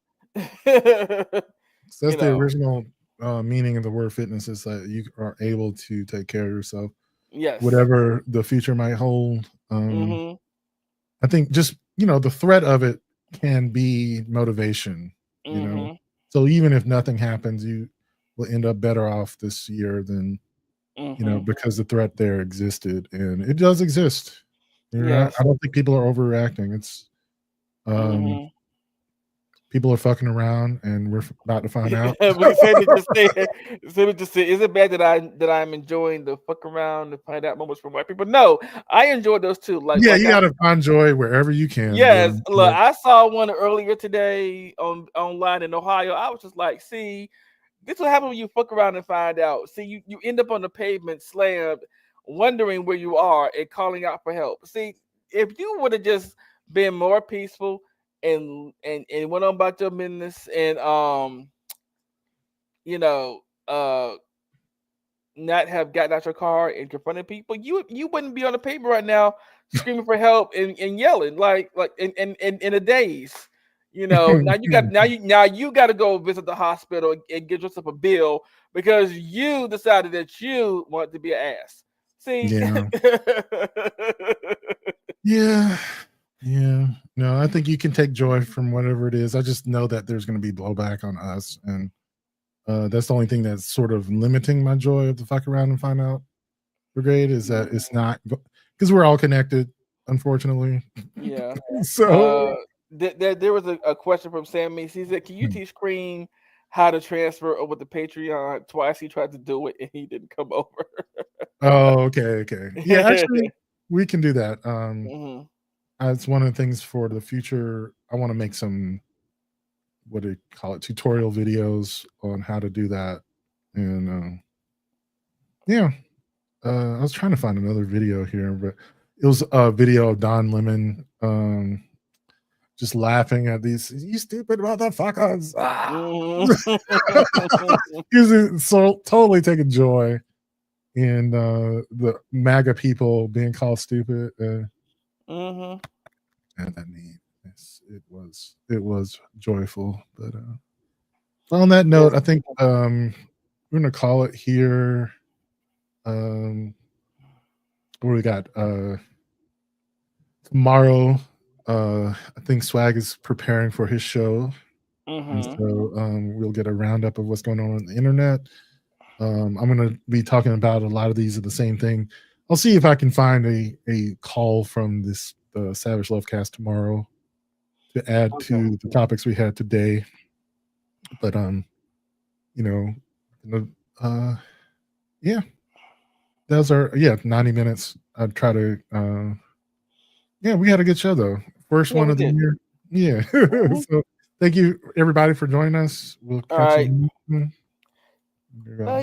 So you that's the know. original meaning of the word fitness is that you are able to take care of yourself, Yes. whatever the future might hold. Mhm. I think just, the threat of it can be motivation, you know. Mhm. So even if nothing happens, you will end up better off this year than, Mhm. because the threat there existed and it does exist. I Yes. don't think people are overreacting. It's um Mhm. people are fucking around and we're about to find out. We said it just say. Said it just say. Is it bad that I'm enjoying the fuck around and find out moments from white people? No, I enjoy those too. Like Yeah, like you I gotta find joy wherever you can, yes. bro. Look, Like, I saw one earlier today online in Ohio. I was just like, see, this will happen when you fuck around and find out. See, you end up on the pavement slammed, wondering where you are and calling out for help. See, if you would have just been more peaceful and went on about your business and you know, not have gotten out your car and confronted people, you wouldn't be on the pavement right now screaming for help and yelling like in a daze. Now you got to go visit the hospital and get yourself a bill because you decided that you want to be an ass. See, yeah. Yeah. Yeah. No, I think you can take joy from whatever it is. I just know that there's gonna be blowback on us and That's the only thing that's sort of limiting my joy of the Fuck Around and Find Out Brigade is that it's not because we're all connected, unfortunately. Yeah. So There was a question from Sammy. He said, "Can you teach Cream how to transfer over to Patreon?" Twice he tried to do it and he didn't come over. oh, okay. Yeah, actually, we can do that. Mhm. It's one of the things for the future. I want to make some what do you call it tutorial videos on how to do that, and yeah. I was trying to find another video here, but it was a video of Don Lemon just laughing at these you stupid motherfuckers. Mhm. He's so totally taking joy in the MAGA people being called stupid. Mhm. And I mean, it was joyful. But on that note, Yes. I think we're gonna call it here. What we got? Tomorrow, I think Swag is preparing for his show, and Mhm. so we'll get a roundup of what's going on the internet. I'm going to be talking about a lot of these are the same thing. I'll see if I can find a call from this Savage Love Cast tomorrow to add Okay. to the topics we had today. But yeah, those are 90 minutes. I'd try to yeah, we had a good show though. First Yeah, one we of the did. year. Yeah. Mhm. So thank you everybody for joining us. We'll All catch right. you. Bye.